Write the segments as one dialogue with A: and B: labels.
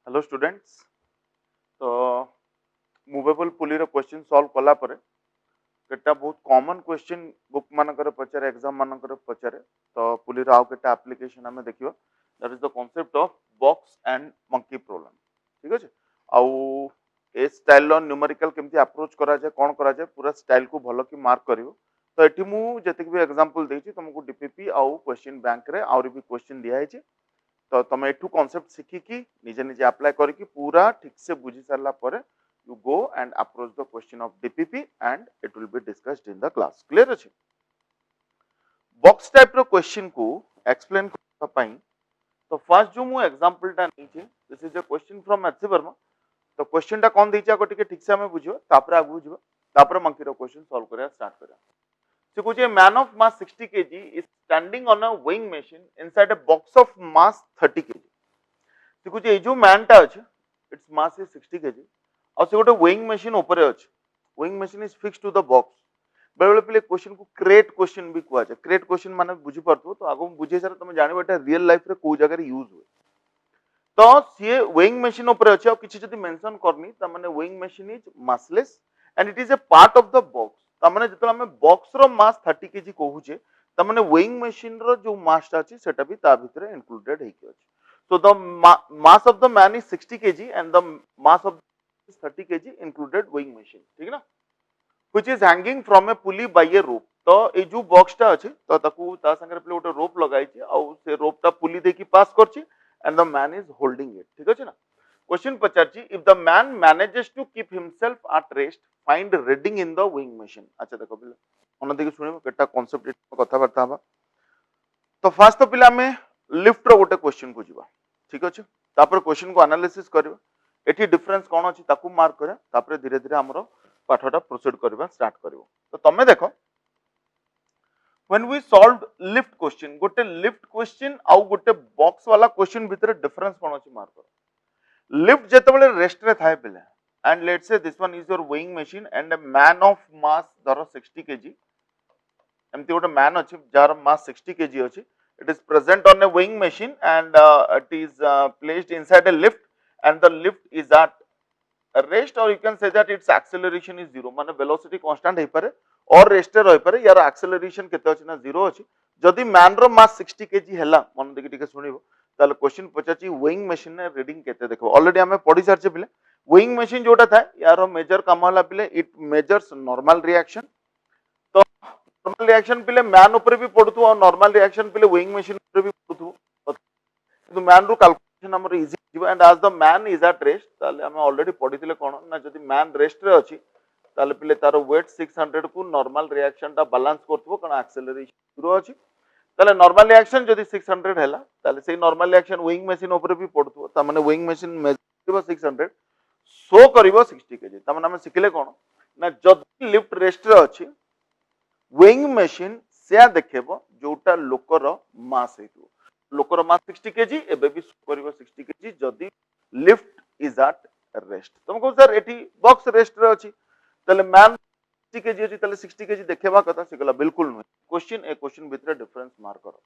A: Hello students. तो movable pulley question solve कला परे केटा बहुत कॉमन क्वेश्चन बुक मानकर पचारे एग्जाम मानकर पचारे तो पुली आउ केटा एप्लीकेशन हमें देखियो that is the concept of box and monkey problem. ठीक अछि आउ ए स्टाइल लो न्यूमेरिकल केमती अप्रोच करा जाय कोन करा जाय पूरा स्टाइल को भलो की मार्क करिवो। तो एठी मु जतिक भी एग्जांपल देछि तुमको डीपीपी आउ क्वेश्चन बैंक रे और भी क्वेश्चन दिया है तो तुम एठू कॉन्सेप्ट शिखिकी निजे निजे अप्लाई करके पूरा ठीक से बुझी सारा पर you go and approach the question of DPP and it will be discussed in the class. Clear अछि? बॉक्स टाइप रो क्वेश्चन को एक्सप्लेन करबा पई तो फर्स्ट जो मु एग्जांपल टा नै छी this is a question from HC Verma. तो क्वेश्चन टा कोन दैछि आको टिके ठीक से हमें बुझियो तापर आगु बुझियो तापर मंकी रो क्वेश्चन सॉल्व करिया स्टार्ट करिया। So कुछ a man of mass 60 kg is standing on a weighing machine inside a box of mass 30 kg. So कुछ ए जो मैन टा अछि its mass is 60 kg और से गोटे weighing machine ऊपर अछि। weighing machine is fixed to the box. बेले बेले पिले क्वेश्चन को क्रेट क्वेश्चन भी कुआ जाय। क्रेट क्वेश्चन माने बुझी परथो तो आगो बुझे सारा तुम जानिबो एटा रियल लाइफ रे को जगह रे यूज होय। तो सी weighing machine ऊपर अछि और किछि जदी मेंशन करनी त माने weighing machine is massless and it is a part of the box. त माने जतला हम बॉक्स रो मास 30 kg कहूचे त माने weighing machine रो जो मास अछि सेटा भी ता भितरे इंक्लूडेड हेकि अछि। So the mass of the man is 60 kg and the mass of is 30 kg included weighing machine. ठीक ना? Which is hanging from a pulley by a rope. तो ए जो बॉक्स टा अछि तो ताकू ता संगे प्ले गोटे रोप लगाई छी आ से रोप टा पुली देकी पास करछि and the man is holding it. ठीक अछि ना? क्वेश्चन पचारछि if the man manages to keep himself at rest find reading in the weighing machine. अच्छा देखो पिले ओना देखि सुनिबो केटा कांसेप्ट कथा बार्ता हबा। तो फर्स्ट तो पिला में लिफ्ट रो गोटे क्वेश्चन को जीवा। ठीक अछि तापर क्वेश्चन को एनालिसिस करबा एठी डिफरेंस कोन अछि ताकू मार्क करे तापर धीरे धीरे हमरो पाठटा प्रोसीड करबा स्टार्ट करबो। तो तमे देखो when we solved lift question गोटे लिफ्ट क्वेश्चन आउ गोटे बॉक्स वाला क्वेश्चन भीतर डिफरेंस कोन अछि मार्क करो। लिफ्ट जेते बेले रेस्ट रे थाए पिले and let's say this one is your weighing machine and a man of mass धरो 60 kg एमती गोटे मैन अछि जार मास 60 kg अछि। It is present on a weighing machine and it is placed inside a lift and the lift is at rest or you can say that its acceleration is zero माने velocity constant हे पारे और rest रहि पारे यार acceleration केते अछि ना zero अछि। जदि मैन रो मास 60 kg हैला मन देखि टिके सुनिबो ताले क्वेश्चन पचाची weighing machine ने रीडिंग केते देखो ऑलरेडी हमें पढी सारचे पिले weighing machine जोटा था यार मेजर काम होला पिले इट मेजर्स नॉर्मल रिएक्शन। तो नॉर्मल रिएक्शन पिले मैन ऊपर भी पडुथु और नॉर्मल रिएक्शन पिले weighing machine ऊपर भी पडुथु तो मैन रो कैलकुलेशन हमर इजी दिबो and as the man is at rest ताले हम ऑलरेडी पढिथिले कोन ना जदि मैन रेस्ट रे अछि ताले पिले तारो वेट 600 को नॉर्मल रिएक्शन ता बैलेंस करथबो कारण एक्सेलरेशन जीरो अछि ताले नॉर्मल रिएक्शन जदि 600 हैला ताले सेही नॉर्मल रिएक्शन weighing machine ऊपर भी पडथबो ता माने weighing machine मेजर 600 शो करिवो 60 kg ता माने हम सिखले कोन ना जदि लिफ्ट रेस्ट रे अछि weighing machine से देखेबो जोटा लोकर मास हेतु लोकर मास 60 kg एबे भी करिवो 60 kg जदि लिफ्ट इज एट रेस्ट। तुमको सर एठी बॉक्स रेस्ट रे अछि तले मैन 60 kg अछि तले 60 kg देखेबा कथा सिगला बिल्कुल नै क्वेश्चन ए क्वेश्चन भितर डिफरेंस मार्क करो।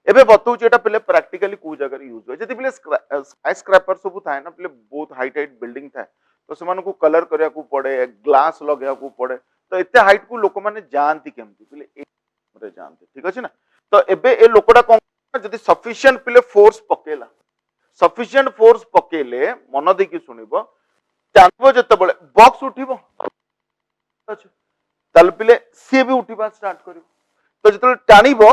A: एबे बतौछि एटा पहिले प्रैक्टिकली को जगह यूज होय जदि पहिले स्काई स्क्रैपर सब थाए ना पहिले बहुत हाइट हाइट बिल्डिंग थाए तो सेमान को कलर करिया को पड़े ग्लास लगया को पड़े तो एते हाइट को लोक माने जानती केमती पहिले ए जानते। ठीक अछि ना? तो एबे ए लोकडा कोन जदि सफिशिएंट पिले फोर्स पकेला सफिशिएंट फोर्स पकेले मन देखि सुनिबो टानबो जते बळे बॉक्स उठिबो अछि तल पिले सी भी उठिबा स्टार्ट करिवो तो जते टानिबो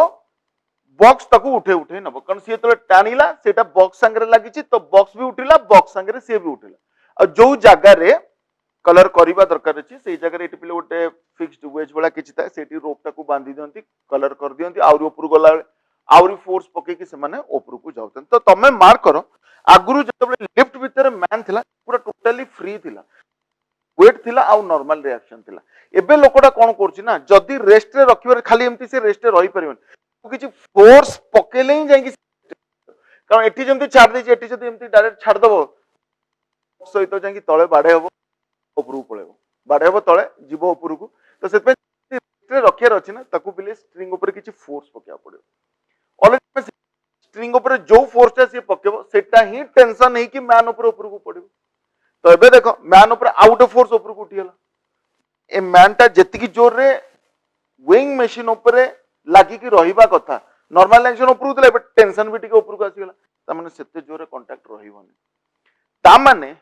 A: बॉक्स ताकू उठे उठे नबो कारण सी जते टानिला सेटा बॉक्स संगे लागिछि तो बॉक्स भी उठिला बॉक्स संगे सी भी उठिला आ जो जगह रे कलर करिबा दरकार अछि सेही जगह रे एटी पिले गोटे फिक्स्ड वेज वाला किछि था सेटी रोप ताकू बांधी दियंती कलर कर दियंती आउर ऊपर गला आउरी फोर्स पके कि से माने ऊपर को जाउतन। तो तमे मार्क करो आगुरु जतबे लिफ्ट भीतर मैन थिला पूरा टोटली फ्री थिला वेट थिला आ नॉर्मल रिएक्शन थिला एबे लोकडा कोन करछि ना जदी रेस्ट रे रखिबार खाली एम्ति से रेस्ट रे रहि परिबन किछि फोर्स पकेले ही जाई कारण एठी जेंति छाड़ दै एठी जदी एम्ति डायरेक्ट छाड़ दबो सहित जाई तळे बाडे हबो ऊपर पळेबो बाडे हबो तळे जीवो ऊपर को तो सेते रेस्ट रे रखियार अछि ना ताकू बिले स्ट्रिंग ऊपर किछि फोर्स पकेया पड़ियो ऑलरेडी स्ट्रिंग ऊपर जो फोर्सटा से पकेबो सेटा ही टेंशन है कि मैन ऊपर को पड़िबो। तो एबे देखो मैन ऊपर आउट ऑफ फोर्स ऊपर को उठिगला, ए मैनटा जेतिकी जोर रे विंग मशीन ऊपर लागी की रहिबा कथा नॉर्मल एक्शन ऊपर उतले बट टेंशन भी टिके ऊपर को आसीगला त माने सेते जोर रे कांटेक्ट रहिबोनी। ता माने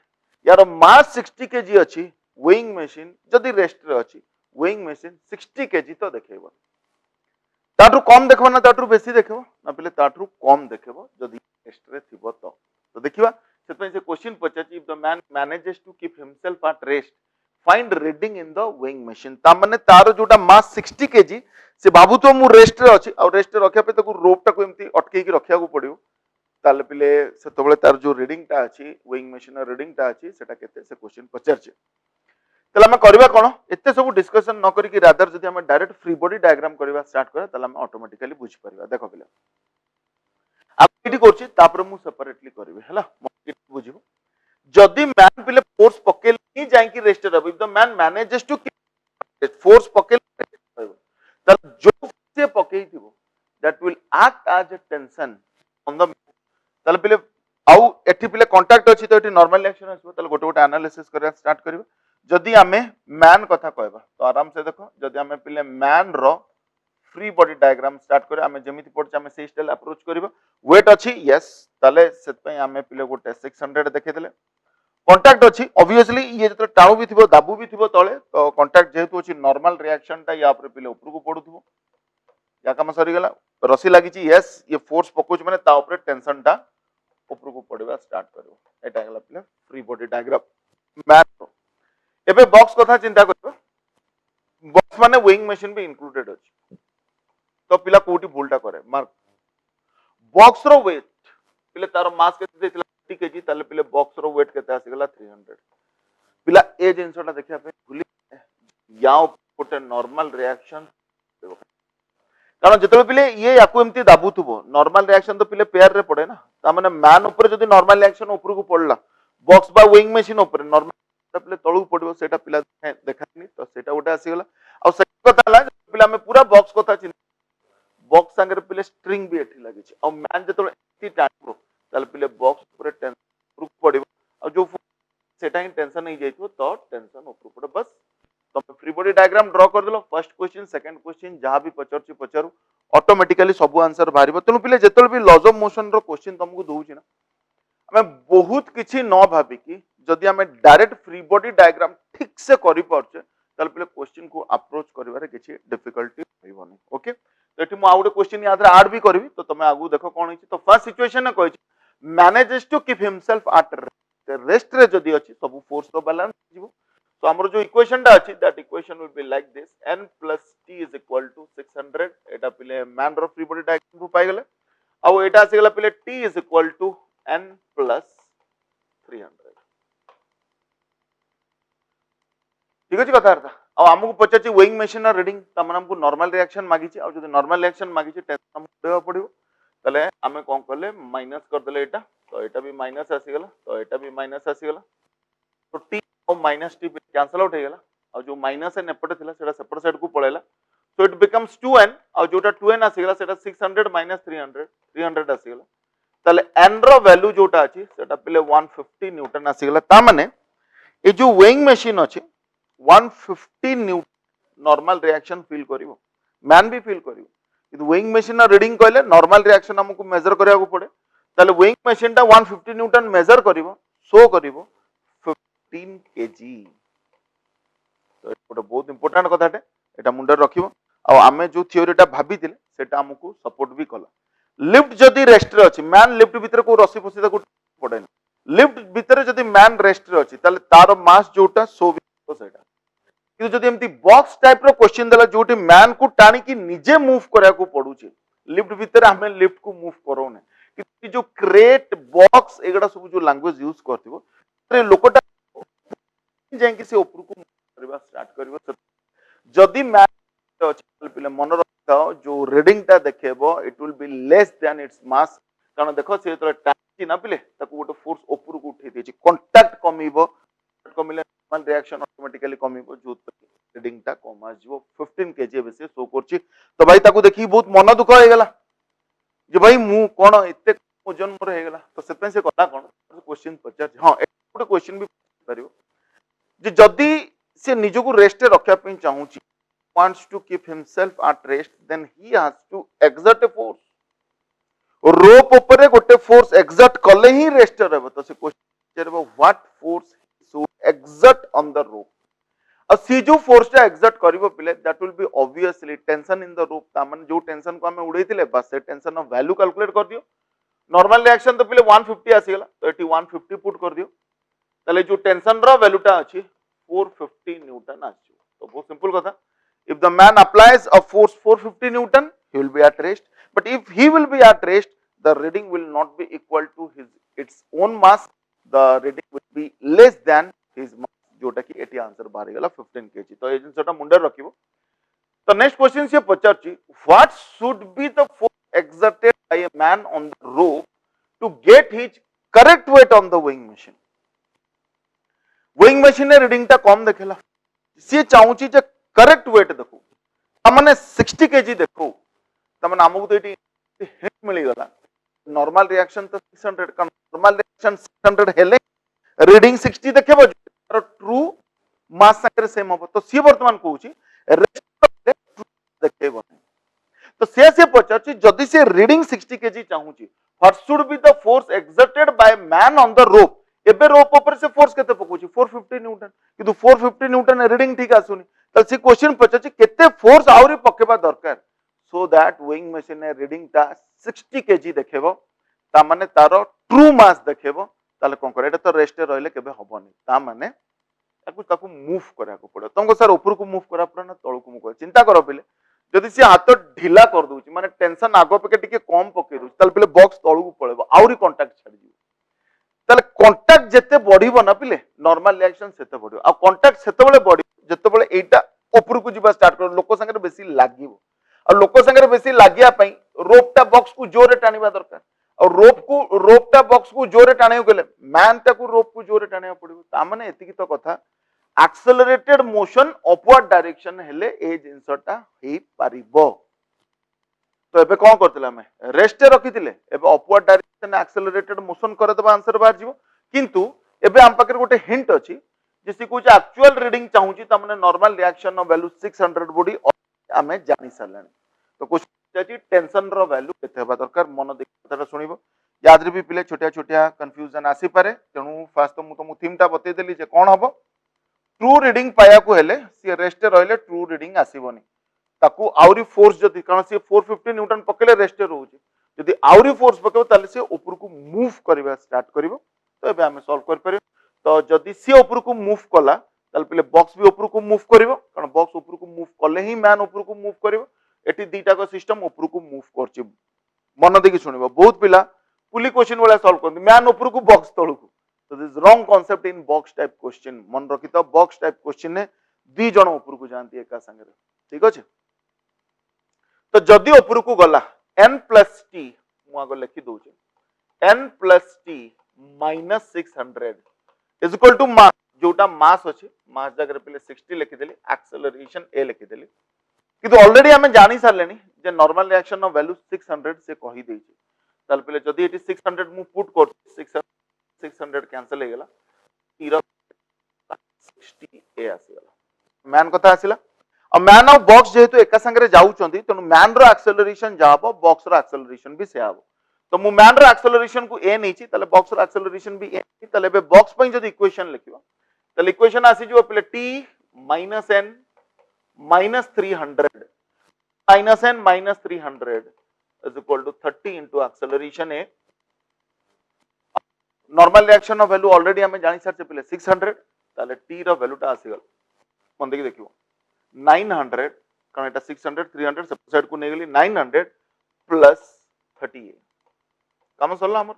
A: यार मास 60 केजी अछि विंग मशीन जदि रेस्ट रे अछि विंग मशीन 60 केजी तो देखेबो, ताठू कम देखबो ना ताठू बेसी देखबो ना पले ताठू कम देखबो जदि रेस्ट रे थिबो तो देखिबा सेतमे से क्वेश्चन पचाची if the man manages to keep himself at rest find reading in the weighing machine ता माने तार जोटा मास 60 केजी से बाबू तो मु रेस्ट रे अछि आ रेस्ट रे रखिया पे ताकू रोप टाकू एमती अटकेई की रखिया को पड़ियो ताले पिले सेतबेले तार जो रीडिंग टा अछि विंग मशीन रीडिंग टा अछि सेटा केते से क्वेश्चन पचारचे। तले हम करबा कोन एते सब डिस्कशन न करी कि रादर जदि हम डायरेक्ट फ्री बॉडी डायग्राम करबा स्टार्ट करा तले हम ऑटोमेटिकली बुझ परबा। देखो पिले आप एटी करछि तापर मु सेपरेटली करबे हला मो बुझिबो जदि मैन पिले फोर्स पकेल ही जाई कि रेस्ट रहबो if the man manages to force पकेल तब जो से पकेई थिबो that will act as a tension on the तले पिले आउ एठी पिले कांटेक्ट अछि तो एठी नॉर्मल रिएक्शन आसबो तले गोटे गोटे एनालिसिस करबा स्टार्ट करबा। जदि आमे मैन कथा कहबा तो आराम से देखो जदि आमे पिले मैन रो फ्री बॉडी डायग्राम स्टार्ट करे आमे जेमिति पड़छ आमे से स्टाइल अप्रोच करबा वेट अछि यस तले सेत पय आमे पिले गोटे 600 देखे देले कांटेक्ट अछि ऑब्वियसली ये जतो टाउ भी थिबो दाबू भी थिबो तळे तो कांटेक्ट जेहेतु अछि नॉर्मल रिएक्शन टा या ऊपर पिले ऊपर को पडुथिबो या काम सरी गेला रसी लागि छी यस ये फोर्स पकोच माने ता ऊपर टेंशन टा ऊपर को पड़वा स्टार्ट करबो एटा गेला पिले फ्री बॉडी डायग्राम मैन एबे बॉक्स कथा चिंता करबो बॉक्स माने विंग मशीन भी इंक्लूडेड अछि तो पिला कोटी भूलटा करे मार्क बॉक्स रो वेट पिले तार मास केते देथिला 50 केजी ताले पिले बॉक्स रो वेट केते आसीगला 300 पिला ए जिंसटा देखिया पे भूली याओ गोटे नॉर्मल रिएक्शन कारण जतबे पिले ये याकू एमती दाबुथबो नॉर्मल रिएक्शन तो पिले पेयर रे पड़े ना ता माने मैन ऊपर जदी नॉर्मल रिएक्शन ऊपर को पड़ला बॉक्स बा विंग मशीन ऊपर नॉर्मल पिले तळु पड़िबो सेटा पिला देखानी तो सेटा गोटे आसीगला आ सेकंड कथा हला पिला में पूरा बॉक्स कथा चिन बॉक्स संगे पिले स्ट्रिंग भी एठी लागि छै आ मैन जतबे एती टाइम ताले पिले बॉक्स ऊपर टेंशन पड़िबो आ जो सेटा ही टेंशन नहीं जाइतो तो टेंशन ऊपर पड़े बस तुम फ्री बॉडी डायग्राम ड्रॉ कर देलो फर्स्ट क्वेश्चन सेकंड क्वेश्चन जहां भी पचरची पचारू ऑटोमेटिकली सब आंसर बाहरिबो तेनु पिले जेतल भी लॉज ऑफ मोशन रो क्वेश्चन तुमको दोउची ना हमें बहुत किछि न भाबी कि जदि हमें डायरेक्ट फ्री बॉडी डायग्राम ठीक से करि परछे तल पिले क्वेश्चन को अप्रोच करिवारे किछि डिफिकल्टी होइबोनी ओके तो एठी मु आउट क्वेश्चन याद ऐड भी करबी तो तुम आगु देखो कोन होइछि तो फर्स्ट सिचुएशन ने कहिछि manages to keep himself at rest रे जदि अछि सब फोर्स रो बैलेंस जिवो तो हमर जो इक्वेशन टा अछि that equation will be like this n plus t is equal to 600 एटा पिले मैन रो फ्री बॉडी डायग्राम को पाइ गेले आ एटा आसी गेला पिले t is equal to n plus 300 ठीक अछि कथा अर्थ आ हमकु पचाछि वेइंग मशीन रीडिंग त मन हमकु नॉर्मल रिएक्शन मागी छी आ जदि नॉर्मल रिएक्शन मागी छी टेंशन हम देबा पड़िबो तले हमें कोन करले माइनस कर देले एटा तो एटा भी माइनस आसी गेला तो एटा भी माइनस आसी गेला तो t और माइनस टी कैंसिल आउट हो गेला और जो माइनस n एपटे थिला सेटा सेपट साइड को पळेला सो इट बिकम्स 2n और जोटा 2n आसी गेला सेटा 600 माइनस 300 300 आसी गेला तले n रो वैल्यू जोटा अछि सेटा पिले 150 न्यूटन आसी गेला ता माने ए जो वेइंग मशीन अछि 150 न्यूटन नॉर्मल रिएक्शन फील करिवो मैन भी फील करिवो किंतु वेइंग मशीन रीडिंग कहले नॉर्मल रिएक्शन हमकु मेजर करिया को पड़े तले वेइंग मशीन टा 150 न्यूटन मेजर करिवो शो करिवो 15 केजी तो एटा बहुत इंपोर्टेंट कथाटे एटा मुंडर रखिबो आ आमे जो थ्योरीटा भाबितिले सेटा हमकु सपोर्ट भी कला लिफ्ट जदी रेस्ट रे अछि मैन लिफ्ट भीतर को रसी फसी को पड़े लिफ्ट भीतर जदी मैन रेस्ट रे अछि ताले तार मास जोटा सो तो सेटा किंतु जदी एमती बॉक्स टाइप रो क्वेश्चन देला जोटी मैन को टाणी की निजे मूव करिया को पडुची लिफ्ट भीतर हमें लिफ्ट को मूव करोने कि जो क्रेट बॉक्स एगडा सब जो लैंग्वेज यूज करथिबो रे लोकटा जायकि से ऊपर को करबा स्टार्ट करबो जदी मैन अछि पिले मन रखताओ जो रीडिंग ता देखेबो it will be less than its mass कारण देखो से तो टाची ना पिले ताको गोटे फोर्स ऊपर को उठै देछि कांटेक्ट कमिबो कमिले नॉर्मल रिएक्शन ऑटोमेटिकली कमिबो जो रीडिंग ता कम आ जिवो 15 केजी बेसे शो करछि तो भाई ताको देखि बहुत मन दुख हो गेला जे भाई मु कोन एते ओजन मोर हे गेला तो सेतपे से कला कोन क्वेश्चन पचार हां एटे क्वेश्चन भी परियो जे जदी से निजो को रेस्ट रखा पे चाहूची wants to keep himself at rest then he has to exert a force rope ऊपर गोटे फोर्स एक्सर्ट कले ही रेस्ट रहबो तो से question what force should exert on the rope और सी जो फोर्स टा एक्सर्ट करिवो पिले that will be obviously tension in the rope ता माने जो टेंशन को हमें उड़ेइतिले बस से टेंशन ऑफ वैल्यू कैलकुलेट कर दियो नॉर्मल रिएक्शन तो पिले 150 आसी गेला तो एटी 150 पुट कर दियो ताले जो टेंशन रो वैल्यूटा अछि 450 न्यूटन आछि तो बहुत सिंपल कथा if the man applies a force 450 newton he will be at rest but if he will be at rest the reading will not be equal to his its own mass the reading will be less than his mass जोटा कि eighty answer बाहर गला 15 kg तो ए जिनसटा मुंडे रखिबो तो next question से पचारची what should be the force exerted by a man on the rope to get his correct weight on the weighing machine weighing machine reading ता कम देखेला सी चाहूची जे करेक्ट वेट देखो तमने 60 केजी देखो तमने हमको तो एटी हिंट मिली गला नॉर्मल रिएक्शन तो 600 का नॉर्मल रिएक्शन 600 हेले रीडिंग 60 देखेबो तर ट्रू मास संगे सेम हो तो सी वर्तमान कहूची रेस्ट ट्रू देखेबो तो से पचारची जदी से रीडिंग 60 केजी चाहूची what should be the force exerted by man on the rope एबे रोप ऊपर से फोर्स केते पकोची 450 न्यूटन किंतु 450 न्यूटन रीडिंग ठीक आसुनी तो से क्वेश्चन पचारची केते फोर्स आउरी पकेबा दरकार so that weighing machine reading ता 60 केजी देखेबो ता माने तारो ट्रू मास देखेबो ताले कोन करे एटा तो रेस्ट रहले केबे हबनी ता माने ताकू मूव करा को पड़े तुमको सर ऊपर को मूव करा पड़े ना तळ को मूव चिंता करो पिले जदि से हाथ ढिला कर दूची माने टेंशन आगो पे टिके कम पके दूची ताले पिले बॉक्स तळ को पळेबो आउरी कांटेक्ट छाडी दियो ताले कांटेक्ट जते बढ़िबो ना पिले नॉर्मल रिएक्शन सेते बढ़िबो आ कांटेक्ट सेते बेले बढ़ी जते बेले एटा ऊपर को जीवा स्टार्ट कर लोक संगे बेसी लागिवो आ लोक संगे बेसी लागिया पई रोपटा बॉक्स को जोरे टानिबा दरकार और रोपटा बॉक्स को जोरे टाणियो गेले मैन टाकू रोप को जोरे टाणिया पड़िबो ता माने एतिकी तो कथा एक्सेलरेटेड मोशन अपवर्ड डायरेक्शन हेले ए जिंसटा हे पारिबो तो एबे कोन करथिला हमें रेस्ट रखिथिले एबे अपवर्ड डायरेक्शन एक्सेलरेटेड मोशन करे दबा आंसर बाहर जीवो किंतु एबे हम पाकर गोटे हिंट अछि जेसी कुछ एक्चुअल रीडिंग चाहूची त हमने नॉर्मल रिएक्शन नो वैल्यू 600 बॉडी हमें जानि सरलानी तो कुछ जाची टेंशन रो वैल्यू केते हेबा दरकार मन देख कथाटा सुनिबो याद रे भी पिले छोटिया छोटिया कंफ्यूजन आसी पारे तेनु फास्ट तो मु तुम थीम टा बतै देली जे कोन हबो ट्रू रीडिंग पाया को हेले सी रेस्ट रहले ट्रू रीडिंग आसीबोनी ताकू आउरी फोर्स जदी कारण से 450 न्यूटन पकेले रेस्ट रहउची जदी आउरी फोर्स पकेबो ताले से ऊपर को मूव करबा स्टार्ट करबो तो एबे हमें सॉल्व कर परियो तो जदी सी ऊपर को मूव कला ताले पहिले बॉक्स भी ऊपर को मूव करबो कारण बॉक्स ऊपर को मूव करले ही मैन ऊपर को मूव करबो एटी दीटा को सिस्टम ऊपर को मूव करची मन देखि सुनिबो बहुत पिला पुली क्वेश्चन वाला सॉल्व करते मैन ऊपर को बॉक्स तळु को तो this wrong concept in box type question मन रखि तो बॉक्स टाइप क्वेश्चन ने दी जण ऊपर को जानती एका संगे ठीक अछि तो जदी ऊपर को गला n + t मु आगो लिखि दउ छै n + t - 600 is equal to mass जोटा मास अछि मास जगह पहिले 60 लिखि देली एक्सेलरेशन a लिखि देली किंतु ऑलरेडी हमें जानि सारलेनी जे नॉर्मल रिएक्शन नो वैल्यू 600 से कहि दै छै ताल पहिले जदी एटी 600 मु पुट कर 600 कैंसिल हे गेला t 60 a आसी गेला मैन कथा आसीला और मैन ऑफ बॉक्स जेहेतु एका संगे जाउचंदी तनु मैन रो एक्सेलरेशन जाबो बॉक्स रो एक्सेलरेशन भी से आबो तो मु मैन रो एक्सेलरेशन को a नैछि तले बॉक्स रो एक्सेलरेशन भी a तले बे बॉक्स पई जदी इक्वेशन लिखिबो तले इक्वेशन आसी जो पहिले t - n - 300 -n - 300 is equal to 30 into acceleration a normal reaction नो वैल्यू ऑलरेडी हमें जानि सारछे पहिले 600 ताले t रो वैल्यू ता आसी गल मन देखि देखिबो 900 कारण एटा 600 300 सब साइड को नेगली 900 प्लस 38 काम सरला हमर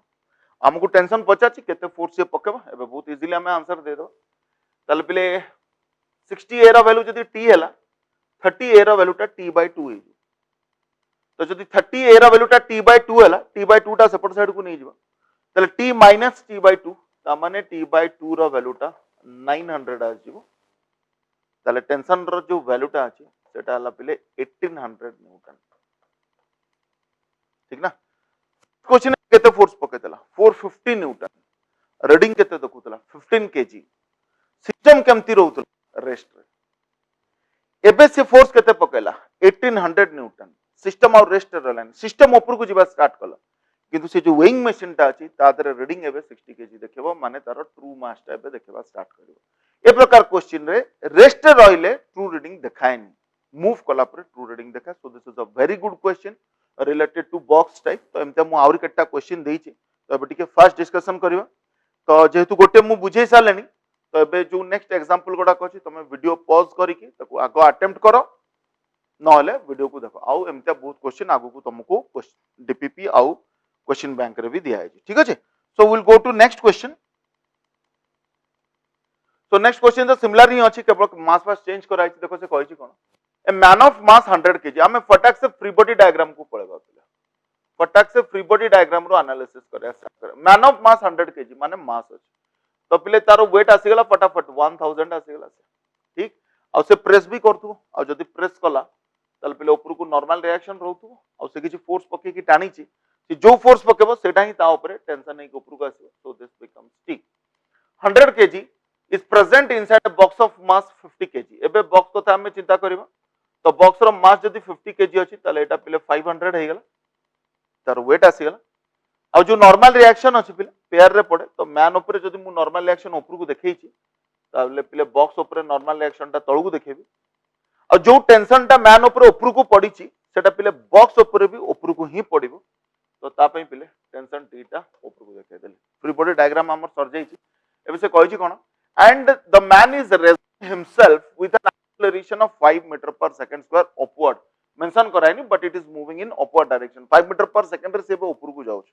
A: हमको टेंशन पचाची केते फोर्स से पकेबा एबे बहुत इजीली हमें आंसर दे दो ताले पहिले 60 a रो वैल्यू जदी t हैला 30 a रो वैल्यू ता t/2 हे तो जदी 30 a रो वैल्यू ता t/2 हैला t/2 ता सेपट साइड को नै जिवो ताले t - t/2 ता माने t/2 रो वैल्यू ता 900 आ जिवो ताले टेंशन रो जो वैल्यू ता अछि सेटा हला पहिले 1800 न्यूटन ठीक ना क्वेश्चन केते फोर्स पकेतला 450 न्यूटन, रीडिंग केते देखुतला 15 केजी, सिस्टम केमती रहउतला रेस्ट रे। एबे से फोर्स केते पकेला 1800 न्यूटन, सिस्टम और रेस्ट रहलानी, सिस्टम ऊपर को जीवा स्टार्ट कला किंतु से जो वेइंग मशीन टा अछि तादरे रीडिंग एबे 60 केजी देखिबो, माने तार ट्रू मास टा एबे देखिबा स्टार्ट करिवो। ए प्रकार क्वेश्चन रे रेस्ट रहिले ट्रू रीडिंग देखाएनी, मूव कला पर ट्रू रीडिंग देखा। So this is a very good question related to box type. तो एमते मु आउरी केटा क्वेश्चन देइछि, तो एबे टिके फास्ट डिस्कशन करिवा। तो जेहेतु गोटे मु बुझे सालेनी, तो एबे जो नेक्स्ट एग्जांपल गोडा कहछि तमे वीडियो पॉज करिकि ताको आगो अटेम्प्ट करो, नहले वीडियो को देखो। आउ एमते बहुत क्वेश्चन आगो को तुमको डीपीपी आउ क्वेश्चन बैंक रे भी दिया है, ठीक अछि। So will go to next question. So next question तो सिमिलर ही अछि, केवल मास पास चेंज कराइ छी। देखो से कहै छी कोन, a man of mass 100 KG, हमें फटाक से फ्री बॉडी डायग्राम को पळेबा पिला, फटाक से फ्री बॉडी डायग्राम रो एनालिसिस करे स्टार्ट करे। मैन ऑफ मास 100 केजी माने मास अछि, तो पिले तारो वेट आसी गेला फटाफट 1000 आसी गेला, ठीक। आ से प्रेस भी करथु, आ जदी प्रेस कला तल पिले ऊपर को नॉर्मल रिएक्शन रहथु, आ से किछि फोर्स पके की टाणी छी, जो फोर्स पकेबो सेटा ही ता ऊपर टेंशन नहीं के ऊपर को आसी। So this becomes T 100 KG is present inside a box of mass 50 KG. एबे बॉक्स को था हमें चिंता करबा, तो बॉक्स रो मास जदी 50 केजी अछि तले एटा पिले 500 हे गेला, तार वेट आसी गेला। आ जो नॉर्मल रिएक्शन अछि पिले पेयर रे पड़े, तो मैन ऊपर जदी मु नॉर्मल रिएक्शन ऊपर को देखै छी, ताले पिले बॉक्स ऊपर नॉर्मल रिएक्शन ता तळु को देखेबी। और जो टेंशन टा मैन ऊपर को पड़ी छी, सेटा पिले बॉक्स ऊपर भी ऊपर को ही पड़िबो, तो ता पई पिले टेंशन टी टा ऊपर को देखाइ देले। फ्री बॉडी डायग्राम हमर सर जाई छी। एबे से कहै छी कोन, and the man is raising himself with an acceleration of 5 meter per second square upward, mention कराइनी but it is moving in upward direction. 5 meter per second रे से ऊपर को जाउछ,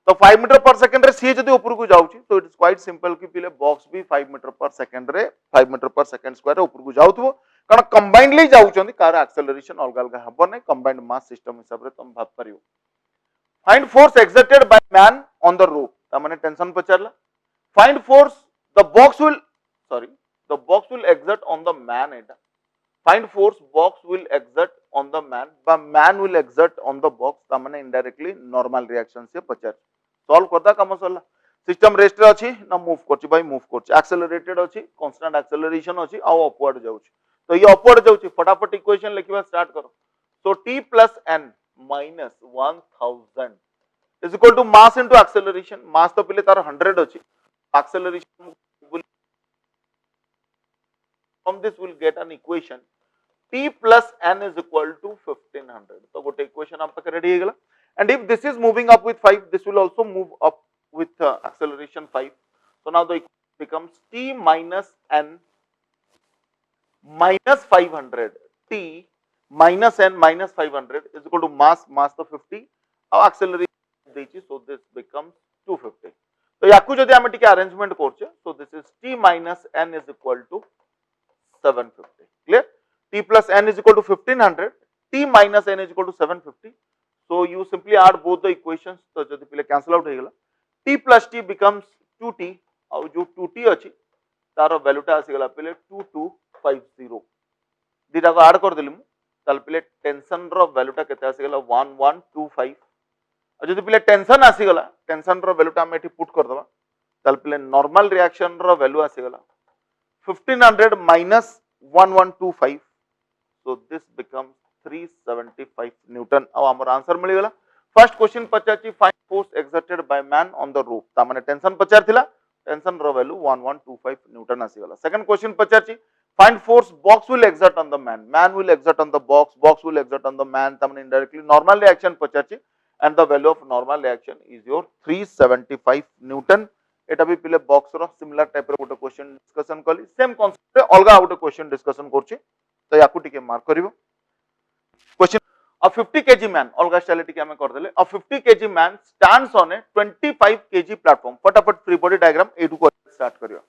A: तो 5 मीटर पर सेकंड रे सी जदी ऊपर को जाउछ, तो इट इज क्वाइट सिंपल कि पिले बॉक्स भी 5 मीटर पर सेकंड रे 5 मीटर पर सेकंड स्क्वायर ऊपर को जाउथबो, कारण कंबाइनली जाउछन, कार एक्सेलरेशन अलग अलग हबो नै, कंबाइंड मास सिस्टम हिसाब रे तुम भाब परियो। Find force exerted by man on the rope, ता माने टेंशन पचारला। Find force the box will, sorry, the box will exert on the man, एटा find force box will exert on the man बा man will exert on the box, ता माने indirectly normal reaction से पचार solve करदा काम सरला। System rest रे अछि ना मूव करछि, भाई मूव करछि, एक्सेलरेटेड अछि, कांस्टेंट एक्सेलरेशन अछि, आ अपवर्ड जाउछि, तो ये अपवर्ड जाउछि। फटाफट इक्वेशन लिखिबा स्टार्ट करो। So t plus n minus 1000 is equal to mass into acceleration. Mass तो पहले तार 100 अछि, acceleration from this we'll get an equation t plus n is equal to 1500। तो गोटे इक्वेशन आप तक रेडी हो गेला। and if this is moving up with 5, this will also move up with acceleration 5। so now the equation becomes t minus n minus 500, t minus n minus 500 is equal to mass तो 50 और acceleration देछि, so this becomes 250। तो याकू जदि हम टिके arrangement करछे, so this is t minus n is equal to 750। clear? t plus n is equal to 1500, t minus n is equal to 750। so you simply add both the equations, तो जदि पहले cancel out हो गेला, t plus t becomes 2t, और जो 2t अछि तार value टा आसी गेला पहले 2250। दिटा को ऐड कर देली मु, ताल पहले टेंशन रो वैल्यू टा केते आसी गेला 1125। और जदि पहले टेंशन आसी गेला, टेंशन रो वैल्यू टा हम एठी पुट कर दबा, ताल पहले नॉर्मल रिएक्शन रो वैल्यू आसी गेला 1500 minus 1125, so this becomes 375 newton. अब हमर आंसर मिल गेला। फर्स्ट क्वेश्चन पचाची find force exerted by man on the rope, ता माने टेंशन पचार थिला, टेंशन रो वैल्यू 1125 न्यूटन आसी गेला। सेकंड क्वेश्चन पचाची find force box will exert on the man, man will exert on the box, box will exert on the man, ता माने indirectly normal reaction पचाची, and the value of normal reaction is your 375 newton. एटा भी पिले box रो similar type रो गोटे question discussion कली, सेम कांसेप्ट रे अलगा गोटे क्वेश्चन डिस्कशन करछि, तो याकू टिके मार्क करिवो। क्वेश्चन अ 50 केजी मैन, अलगा स्टाइल टिके हमें कर देले, अ 50 KG man stands on A 25 KG platform. फटाफट फ्री बॉडी डायग्राम एडू को स्टार्ट करियो।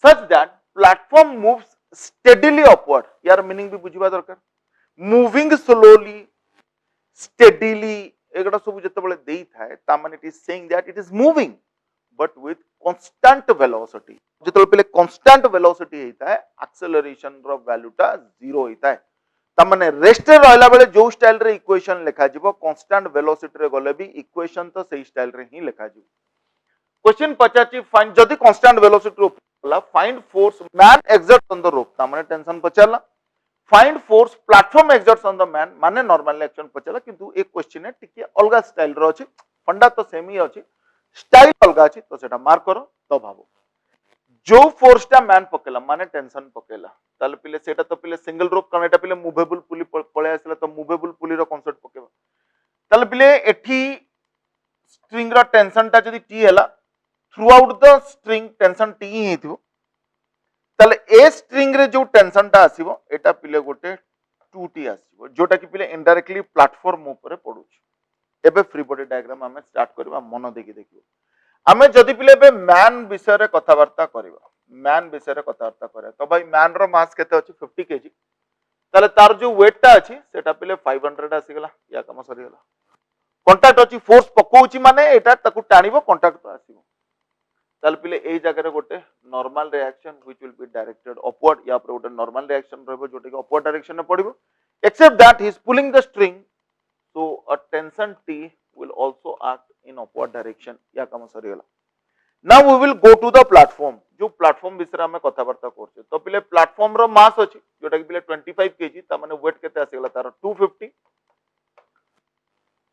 A: Such that platform moves steadily upward, यार मीनिंग भी बुझिबा दरकार। मूविंग स्लोली, स्टेडीली, एगडा सब जते बळे देई थाए, ता माने it is saying that it is moving but with constant velocity। जितबे पहले constant velocity हेता है, acceleration रो वैल्यू टा 0 हेता है, तमने रेस्ट रे रहला बेले जो स्टाइल रे इक्वेशन लिखा जिवो कांस्टेंट वेलोसिटी रे गले भी इक्वेशन तो सही स्टाइल रे ही लिखा जिवो क्वेश्चन पचाची फाइंड जदी कांस्टेंट वेलोसिटी रो find force man exerts on the rope तमने टेंशन पचारला find force platform exerts on the man माने नॉर्मल एक्शन पचारला किंतु एक क्वेश्चन है टिके अलगा स्टाइल रो अछि फंडा तो सेम ही अछि स्टाइल अलगा अछि तो सेटा मार्क करो तो भाबो जो फोर्सटा मैन पकेला माने टेंशन पकेला ताले पिले सेटा तो पिले सिंगल रोप कनेटा पिले मूवेबल पुली पळे आसला तो मूवेबल पुली रो कांसेप्ट पकेबा ताले पिले एठी स्ट्रिंग रो टेंशन टा जदी टी हैला throughout the string tension T ही हेथिबो ताले ए स्ट्रिंग रे जो टेंशन टा आसीबो एटा पिले गोटे 2t आसीबो जोटा कि पिले इनडायरेक्टली प्लेटफॉर्म ऊपर पडुछ एबे फ्री बॉडी डायग्राम हमें स्टार्ट करबा मन देखि देखिबो आमे जदि पिले बे मैन विषय रे कथावार्ता करबा मैन विषय रे कथावार्ता करे तो भाई मैन रो मास केते अछि 50 केजी ताले तार जो वेट टा अछि सेटा पिले 500 आसी गेला या काम सरी गेला कांटेक्ट अछि फोर्स पकोउची माने एटा ताकू टाणीबो कांटेक्ट तो आसीबो ताले पिले एई जगह रे गोटे normal reaction which will be directed upward या पर गोटे नॉर्मल रिएक्शन रहबो जोटे कि अपवर्ड डायरेक्शन में पड़िबो except that he is pulling the string so a tension T will also act in upward direction या काम सरी गेला now we will go to the platform जो प्लेटफॉर्म विषय हमें कथावार्ता करछे तो पिले प्लेटफॉर्म रो मास अछि जोटा कि पिले 25 केजी ता माने वेट केते आसी गेला तार 250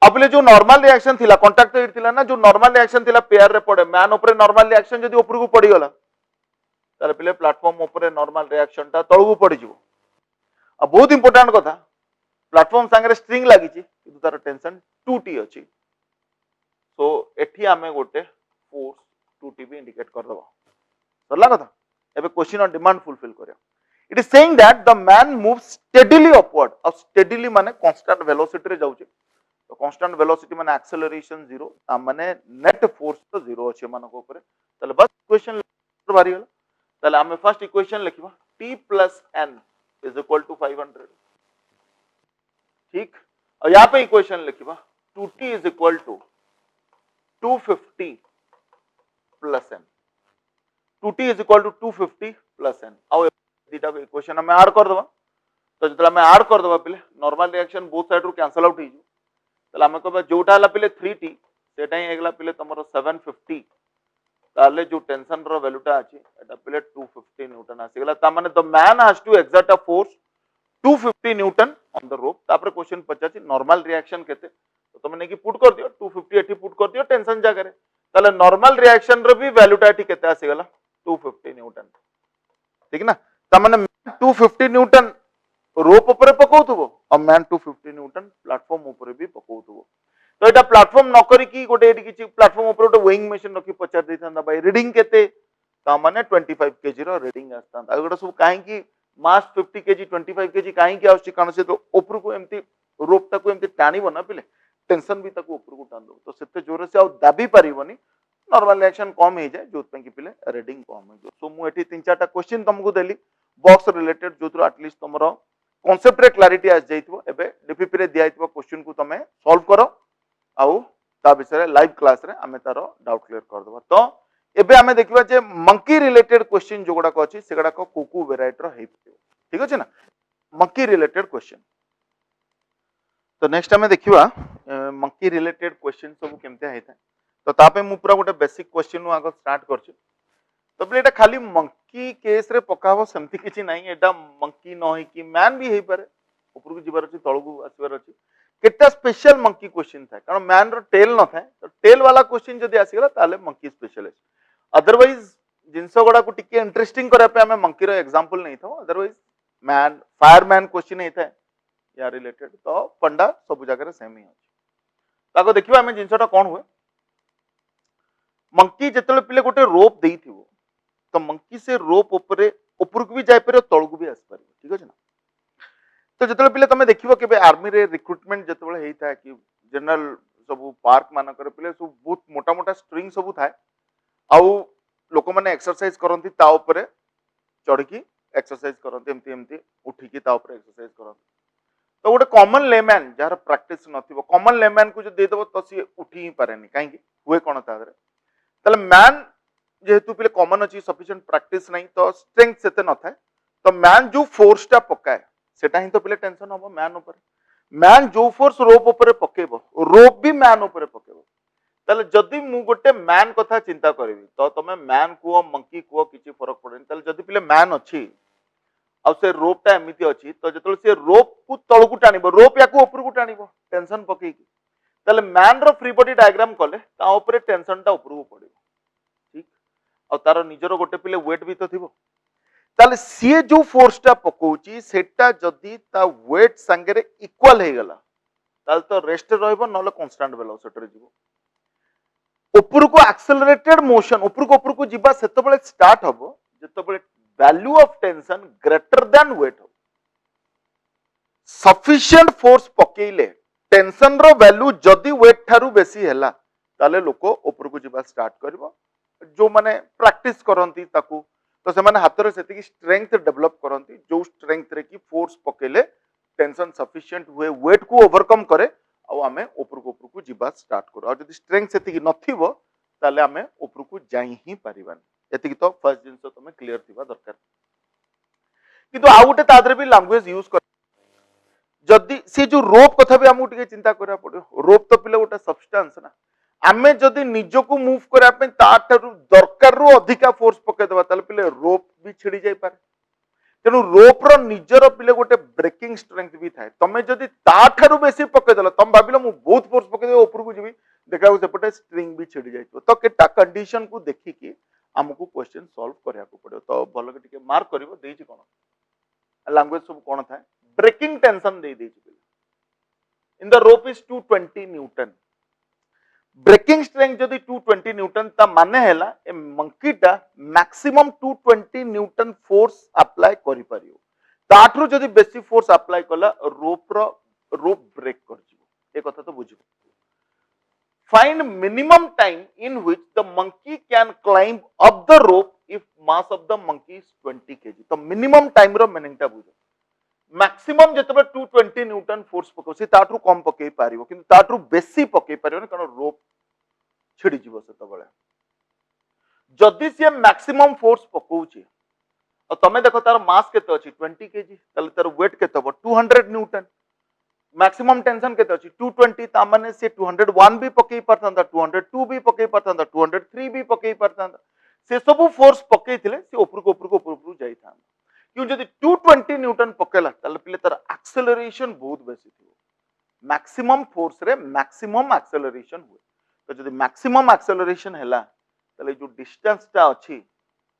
A: अब पिले जो नॉर्मल रिएक्शन थिला कांटेक्ट तो थिला ना जो नॉर्मल रिएक्शन थिला पेयर रे पड़े मैन ऊपर नॉर्मल रिएक्शन जदी ऊपर को पड़ी गेला तार पिले प्लेटफॉर्म ऊपर नॉर्मल रिएक्शन ता तळु पड़ी जिवो अब बहुत इंपोर्टेंट कथा प्लेटफॉर्म संगे स्ट्रिंग लागि छि किंतु तार टेंशन 2t अछि सो एठी आमे गोटे फोर्स 2t भी इंडिकेट कर दबा सरला कथा एबे क्वेश्चन ऑन डिमांड फुलफिल करिया it is saying that the man moves steadily upward अब स्टेडीली माने कांस्टेंट वेलोसिटी रे जाउछे तो कांस्टेंट वेलोसिटी माने एक्सेलरेशन 0 आ माने नेट फोर्स तो 0 अछि माने को ऊपर तले बस इक्वेशन बारी गेला तले आमे फर्स्ट इक्वेशन लिखिबा t + n = 500 ठीक और यहां पे equation लिखिबा 2t = 250 plus n 2t = 250 plus n आउ दीटा इक्वेशन में ऐड कर दबा तो जतला में ऐड कर दबा पिले नॉर्मल रिएक्शन बोथ साइड रो कैंसिल आउट ही तला हमें कहबा जोटा हला पिले 3t सेटा ही हेगला पिले तमरो 750 ताले जो टेंशन रो वैल्यूटा अछि एटा पिले 250 न्यूटन आसी गेला ता माने the man has to exert a force 250 newton on the rope तापर क्वेश्चन पचाची नॉर्मल रिएक्शन केते तो तुम ने कि पुट कर दियो 250 एठी पुट कर दियो टेंशन जगह रे ताले नॉर्मल रिएक्शन रो भी वैल्यूटा एठी केते आसी गेला 250 न्यूटन ठीक ना ता माने 250 न्यूटन रोप ऊपर पकोथबो और मैन 250 न्यूटन प्लेटफॉर्म ऊपर भी पकोथबो तो एटा प्लेटफॉर्म न करी कि गोटे एठी किछि प्लेटफॉर्म ऊपर गोटे वेइंग मशीन रखी पचार दैथांदा भाई रीडिंग केते ता माने 25 केजी रो रीडिंग आस्तांदा आ गोटे सब काहे कि मास 50 केजी 25 केजी काहे कि आउछि कारण से तो ऊपर को एम्ति रोप ताको एम्ति टाणीबो ना पिले टेंशन भी ताको ऊपर को टान दो तो सेते जोर से आ दाबी परिबोनी नॉर्मल रिएक्शन कम हे जाय जोत पे कि पिले रीडिंग कम हे सो मु एठी तीन चारटा क्वेश्चन तुमको देली बॉक्स रिलेटेड जोथरो एटलीस्ट तमरो कांसेप्ट रे क्लैरिटी आ जाइतबो एबे डीपीपी रे दियाइतबो क्वेश्चन को तमे सॉल्व करो आउ ता विषय लाइव क्लास रे हमें तारो डाउट क्लियर कर दबा तो एबे हमें देखिबा जे मंकी रिलेटेड क्वेश्चन जोगडा को अछि सेगडा को कोकू वेराइटी रो हे ठीक अछि ना मंकी रिलेटेड क्वेश्चन तो नेक्स्ट हमें देखिबा मंकी रिलेटेड क्वेश्चन सब केमते हेता तो तापे मु पूरा गोटे बेसिक क्वेश्चन नु आगो स्टार्ट करछु तो बले एटा खाली मंकी केस रे पकाबो सेमति किछि नाही एटा मंकी न होई कि मैन भी हेई पारे ऊपर को जिबार अछि तळगु आसीबार अछि केटा स्पेशल मंकी क्वेश्चन था कारण मैन रो टेल न था तो टेल वाला क्वेश्चन जदी आसी गेला ताले मंकी स्पेशलिस्ट अदरवाइज जिंस गोडा को टिके इंटरेस्टिंग करे पे हमें मंकी रो एग्जांपल नहीं था अदरवाइज मैन फायरमैन क्वेश्चन नहीं था या रिलेटेड तो पंडा सब जगह सेम ही अछि ताको देखिबा हमें जिंसटा कोन हुए मंकी जेतले पिले गोटे रोप देइथिबो तो मंकी से रोप ऊपर ऊपर को भी जाय पारे तळ को भी आस पारे ठीक अछि ना तो जेतले पिले तमे देखिबो केबे आर्मी रे रिक्रूटमेंट जेतले हेइता कि जनरल सब पार्क माना करे पिले सब बहुत मोटा मोटा स्ट्रिंग सब थाए आउ लोक माने एक्सरसाइज करंती ता ऊपर चढ़ की एक्सरसाइज करंती एमती एमती उठी की ता ऊपर एक्सरसाइज करंती तो गोटे कॉमन लेमैन जार प्रैक्टिस नथिबो कॉमन लेमैन को जो दे देबो तो सी उठी ही पारेनी काहे कि हुए कोन ता दरे तले मैन जेहेतु पिले कॉमन अछि सफिशिएंट प्रैक्टिस नहीं तो स्ट्रेंथ सेते न थाए तो मैन जो फोर्स टा पकाए सेटा ही तो पिले टेंशन हम मैन ऊपर मैन जो फोर्स रोप ऊपर पकेबो रोप भी मैन ऊपर पकेबो ताले जदि मु गोटे मैन कथा चिंता करिवि तो तमे मैन कुओ मंकी कुओ किछि फरक पड़ेनि ताले जदि पिले मैन अछि आ से रोपटा एमिति अछि तो जतल से रोप को तळकु टाणिबो रोप याकू ऊपर को टाणिबो टेंशन पकेई ताले मैन रो फ्री बॉडी डायग्राम कले ता ऊपर टेंशनटा ऊपर को पड़िबो ठीक आ तार निजरो गोटे पिले वेट भी तो थिबो ताले सी जो फोर्सटा पकोची सेटा जदि ता वेट संगे इक्वल हे गला ताले तो रेस्ट रहइबो नले कांस्टेंट वेलोसिटी रे जिवो ऊपर को एक्सेलरेटेड मोशन ऊपर को जिबा सेतबेले स्टार्ट हबो जेतबेले value of tension greater than weight हो सफिशिएंट फोर्स पकेइले टेंशन रो वैल्यू जदि वेट थारु बेसी हैला ताले लोको ऊपर को जिबा स्टार्ट करबो जो माने प्रैक्टिस करंती ताकू तो से माने हाथ रे सेति स्ट्रेंथ डेवलप करंती जो स्ट्रेंथ रे की फोर्स पकेले टेंशन सफिशिएंट हुए वेट को ओवरकम करे आ आमे ऊपर को जिबा स्टार्ट करू आ जदि स्ट्रेंथ सेति नथिबो ताले आमे ऊपर को जाई ही परिबानी एति तो फर्स्ट जिंस तमे क्लियर थिबा दरकार किंतु आ गुटे तादरे भी लैंग्वेज यूज कर जदि से जो रोप कथा भी हमहु टिके चिंता करा पड़ो रोप तो पिले गोटे सब्सटेंस ना आमे जदि निजको मूव करा पे ताठारु दरकार रु अधिका फोर्स पके देबा ताले पिले रोप भी छिड़ी जाई पारे तेनु रोप रो निजरो पिले गोटे ब्रेकिंग स्ट्रेंथ भी थाए तमे जदि ताठारु बेसी पके देला तम भाबिलो मु बहुत फोर्स पके दे ऊपर को जीवी देखा सेपटे स्ट्रिंग भी छिड़ी जाई तो केटा कंडीशन को देखि कि हमको क्वेश्चन सॉल्व करिया को पड़ो तो भलो के टिके मार्क करिवो देछि कोन लैंग्वेज सब कोन थाए ब्रेकिंग टेंशन दे देछि in the rope is 220 newton breaking strength जदि 220 न्यूटन ता माने हैला ए मंकीटा मैक्सिमम 220 न्यूटन फोर्स अप्लाई करि परियो ताठरु जदि बेसी फोर्स अप्लाई कला रोप ब्रेक कर जिवो ए कथा तो बुझिबो find minimum time in which the monkey can climb up the rope if mass of the monkey is 20 kg तो मिनिमम टाइम रो मीनिंगटा बुझो मैक्सिमम जतबे 220 न्यूटन फोर्स पकोसी ताठरु कम पके पारिबो किंतु ताठरु बेसी पके पारिबो न कारण रोप छिड़ी जीवो सेतबेले जदि से मैक्सिमम फोर्स पकोउची और तमे देखो तार मास केते अछि 20 kg तले तार वेट केते हो 200 न्यूटन मैक्सिमम टेंशन केते अछि 220 ता माने से 201 भी पके परथांदा 202 भी पके परथांदा 203 भी पके परथांदा से सब फोर्स पके थिले से ऊपर को जाई था क्यों जदि 220 न्यूटन पकेला तले पिले तार एक्सेलरेशन बहुत बेसी थियो मैक्सिमम फोर्स रे मैक्सिमम एक्सेलरेशन हुए तो जदि मैक्सिमम एक्सेलरेशन हैला तले जो डिस्टेंस ता अछि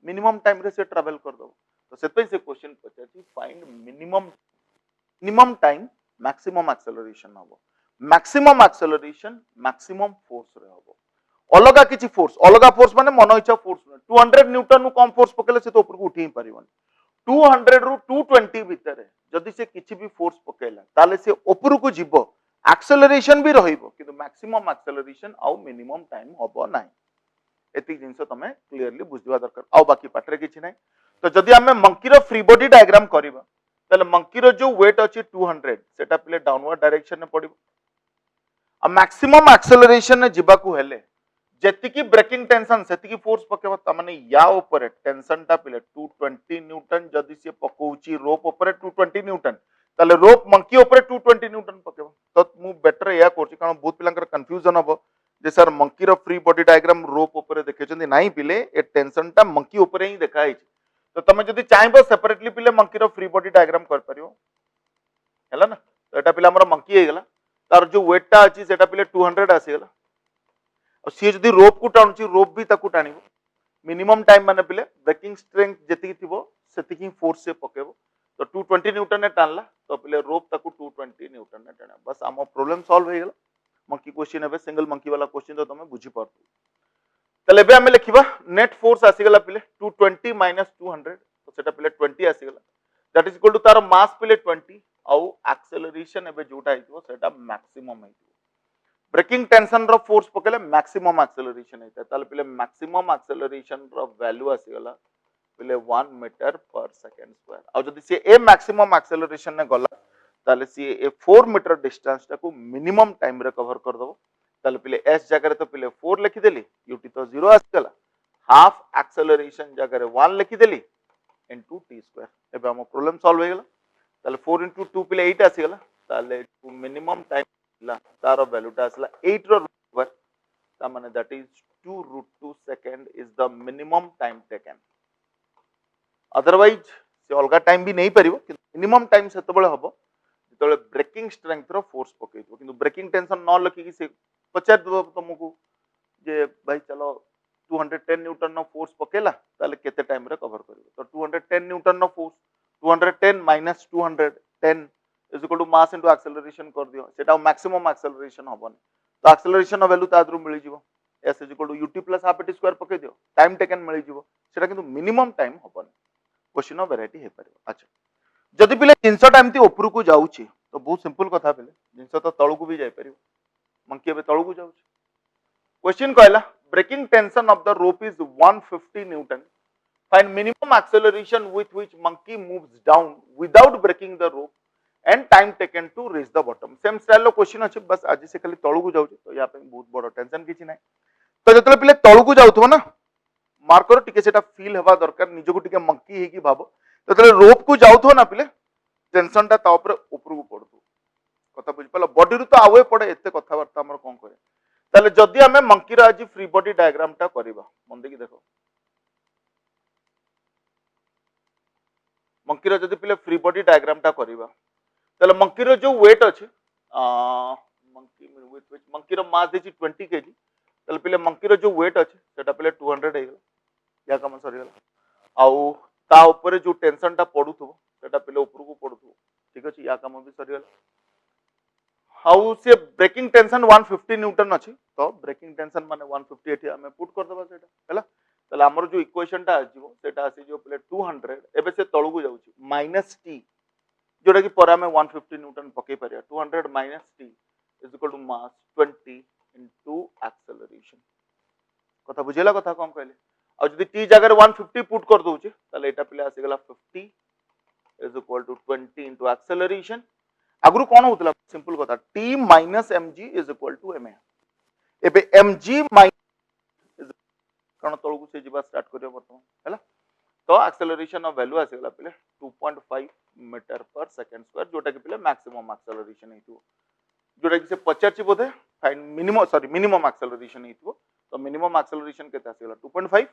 A: मिनिमम टाइम रे से ट्रैवल कर दो तो सेतै से क्वेश्चन पचाची find minimum time maximum acceleration हबो मैक्सिमम एक्सेलरेशन मैक्सिमम फोर्स रे हबो अलगा किछि अलगा फोर्स माने मन इच्छा फोर्स 200 न्यूटन नु कम फोर्स पकेले से तो ऊपर को उठी ही परिबन 200 रु 220 भितर जदि से किछि भी फोर्स पकेला ताले से ऊपर को जिवो एक्सेलरेशन भी रहिबो किंतु मैक्सिमम एक्सेलरेशन आउ मिनिमम टाइम हबो नाही एति जिंस तमे क्लियरली बुझिबा दरकार आउ बाकी पाटरे किछि नाही तो जदि हमें मंकी रो फ्री बॉडी डायग्राम करिबा तले मंकी रो जो वेट अछि 200 सेटा पिले डाउनवर्ड डायरेक्शन में पडिबो आ मैक्सिमम एक्सेलरेशन ने जिबा को हेले जेतिकी ब्रेकिंग टेंशन सेतिकी फोर्स पकेबा त माने या ऊपर टेंशन टा पिले 220 न्यूटन जदि से पकोउची रोप ऊपर 220 न्यूटन ताले रोप मंकी ऊपर 220 न्यूटन पकेबा तो मु बेटर या करछि कारण बहुत पिलांकर कंफ्यूजन हबो जे सर मंकी रो फ्री बॉडी डायग्राम रोप ऊपर देखेचंदी नाही पिले ए टेंशन टा मंकी ऊपर ही देखाइ तो तमे जदि चाहबो सेपरेटली पिले मंकी रो फ्री बॉडी डायग्राम कर परियो हैला ना तो एटा पिले हमर मंकी हे गेला तार जो वेट टा अछि सेटा पिले 200 आसी गेला और सी जदि रोप को टाणुची रोप भी ताकू टाणिबो मिनिमम टाइम माने पिले ब्रेकिंग स्ट्रेंथ जेतिकी थिबो सेतिकी फोर्स से पकेबो तो 220 न्यूटन ने टाणला तो पिले रोप ताकू 220 न्यूटन ने टाणा बस आम प्रॉब्लम सॉल्व हे गेला मंकी क्वेश्चन है सिंगल मंकी वाला क्वेश्चन तो तमे बुझी पारतो तले बे हमें लिखिबा नेट फोर्स आसी गेला पिले 220 माइनस 200 तो सेटा पिले 20 आसी गेला दैट इज इक्वल टू तार मास पिले 20 आउ एक्सेलरेशन एबे जोटा हितो सेटा मैक्सिमम हितो ब्रेकिंग टेंशन रो फोर्स पकेले मैक्सिमम एक्सेलरेशन हितो ताले पिले मैक्सिमम एक्सेलरेशन रो वैल्यू आसी गेला पिले 1 मीटर पर सेकंड स्क्वायर आ जदि से ए मैक्सिमम एक्सेलरेशन ने गला ताले सी ए 4 मीटर डिस्टेंस टाको मिनिमम टाइम रे कवर कर दबो ताले पिले एस जगह रे तो पिले 4 लिखि देली यूटी तो 0 आसला हाफ एक्सेलरेशन जगह रे 1 लिखि देली इनटू टी स्क्वायर एबे हम प्रॉब्लम सॉल्व हो गेला ताले 4 into 2 पिले 8 आसीगला ताले मिनिमम टाइम तार वैल्यूटा आसला 8 रो रूट ओवर ता माने that is 2 root 2 second is the minimum time taken otherwise से अलगा टाइम भी नहीं परिबो कि मिनिमम टाइम सेतबेले हबो जेतबेले ब्रेकिंग स्ट्रेंथ रो फोर्स पकेइबो किंतु ब्रेकिंग टेंशन न लखि कि से पचार दबो तुमको जे भाई चलो 210 न्यूटन नो फोर्स पकेला ताले केते टाइम रे कवर करिवो तो 210 Newton no force 210 minus 210 is equal to mass into acceleration कर दियो सेटा मैक्सिमम एक्सेलरेशन हबन तो एक्सेलरेशन नो वैल्यू तादरु मिलि जिवो s is equal to ut plus half at square पके दियो टाइम टेकन मिलि जिवो सेटा किंतु मिनिमम टाइम हबन क्वेश्चन ऑफ वेराइटी हे परिबो अच्छा जदि पिले जिंसटा एमती ऊपर को जाउची तो बहुत सिंपल कथा पिले जिंस तो तळु को भी जाय परिबो मंकी एबे तळु को जाउची क्वेश्चन कहला breaking tension of the rope is 150 newton find minimum acceleration with which monkey moves down without breaking the rope and time taken to reach the bottom same style low question अछि बस आज से खाली तळु को जाउची तो या पे बहुत बड़ टेंशन किछि नै तो जतले पिले तळु को जाउथबो ना मार्क करो टिके सेटा फील हेबा दरकार निजको टिके मंकी हे कि भाबो जतले रोप को जाउथबो ना पिले टेंशन ता ऊपर ऊपर को पड़थु कथा बुझ पालो बॉडी रु तो आवे पड़े एते कथा वार्ता हमर कोन करे ताले जदी हमें मंकी रा आज फ्री बॉडी डायग्राम ता करबा मन देखि देखो मंकी रो जदी पिले फ्री बॉडी डायग्राम ता करबा ताले मंकी रो जो वेट अछि मंकी विथ व्हिच मंकी रो मास देछि 20 केजी ताले पिले मंकी रो जो वेट अछि सेटा पिले 200 हे गेला या काम सरी गेला आउ ता ऊपर जो टेंशन ता पडुथबो सेटा पिले ऊपर को पडुथबो ठीक अछि या काम भी सरी गेला हाउ से ब्रेकिंग टेंशन 150 न्यूटन अछि तो ब्रेकिंग टेंशन माने 150 एठी हमें पुट कर देबा सेटा हैला ताले हमर जो इक्वेशन ता आजिवो सेटा आसी जो प्ले 200 एबे से तळु को जाउची माइनस टी जोटा कि पर हमें 150 न्यूटन पके परिया 200 minus T is equal to mass 20 into acceleration कथा बुझेला कथा कोन कहले आ जदी टी जगह 150 पुट कर दोउची ताले एटा प्ले आसी गेला 50 is equal to 20 into acceleration आगरु कोन होतला सिंपल कथा T minus mg is equal to ma एबे mg माइनस कारण तळु को से जिबा स्टार्ट करियो बर्तमान हैला तो एक्सेलरेशन ऑफ वैल्यू आसे गेला पिले 2.5 मीटर पर सेकंड स्क्वायर जोटा कि पिले मैक्सिमम एक्सेलरेशन हेतु जोटा कि से 50 ची बोधे फाइंड मिनिमम एक्सेलरेशन हेतु तो मिनिमम एक्सेलरेशन केते आसे गेला 2.5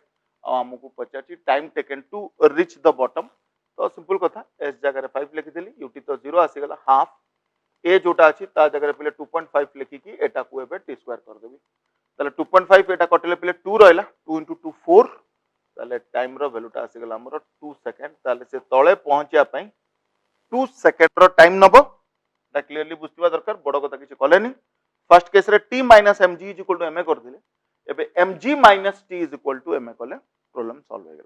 A: आ हमकु 50 ची time taken to reach the bottom तो सिंपल कथा s जगह 5 लिखि देली ut तो 0 आसे गेला हाफ a जोटा अछि ता जगह पिले 2.5 लिखि की एटा को एबे t स्क्वायर कर देबी ताले 2.5 एटा कटले पिले 2 रहला 2 into 2 4 ताले टाइम रो वैल्यूटा आसी गेला हमर 2 सेकंड ताले से तळे पहुंचिया पई 2 सेकंड रो टाइम नबो ता क्लियरली बुझिबा दरकार बड़ कथा किछ कलेनी फर्स्ट केस रे t mg is equal to ma कर दिले एबे mg t is equal to ma कले प्रॉब्लम सॉल्व हो गेला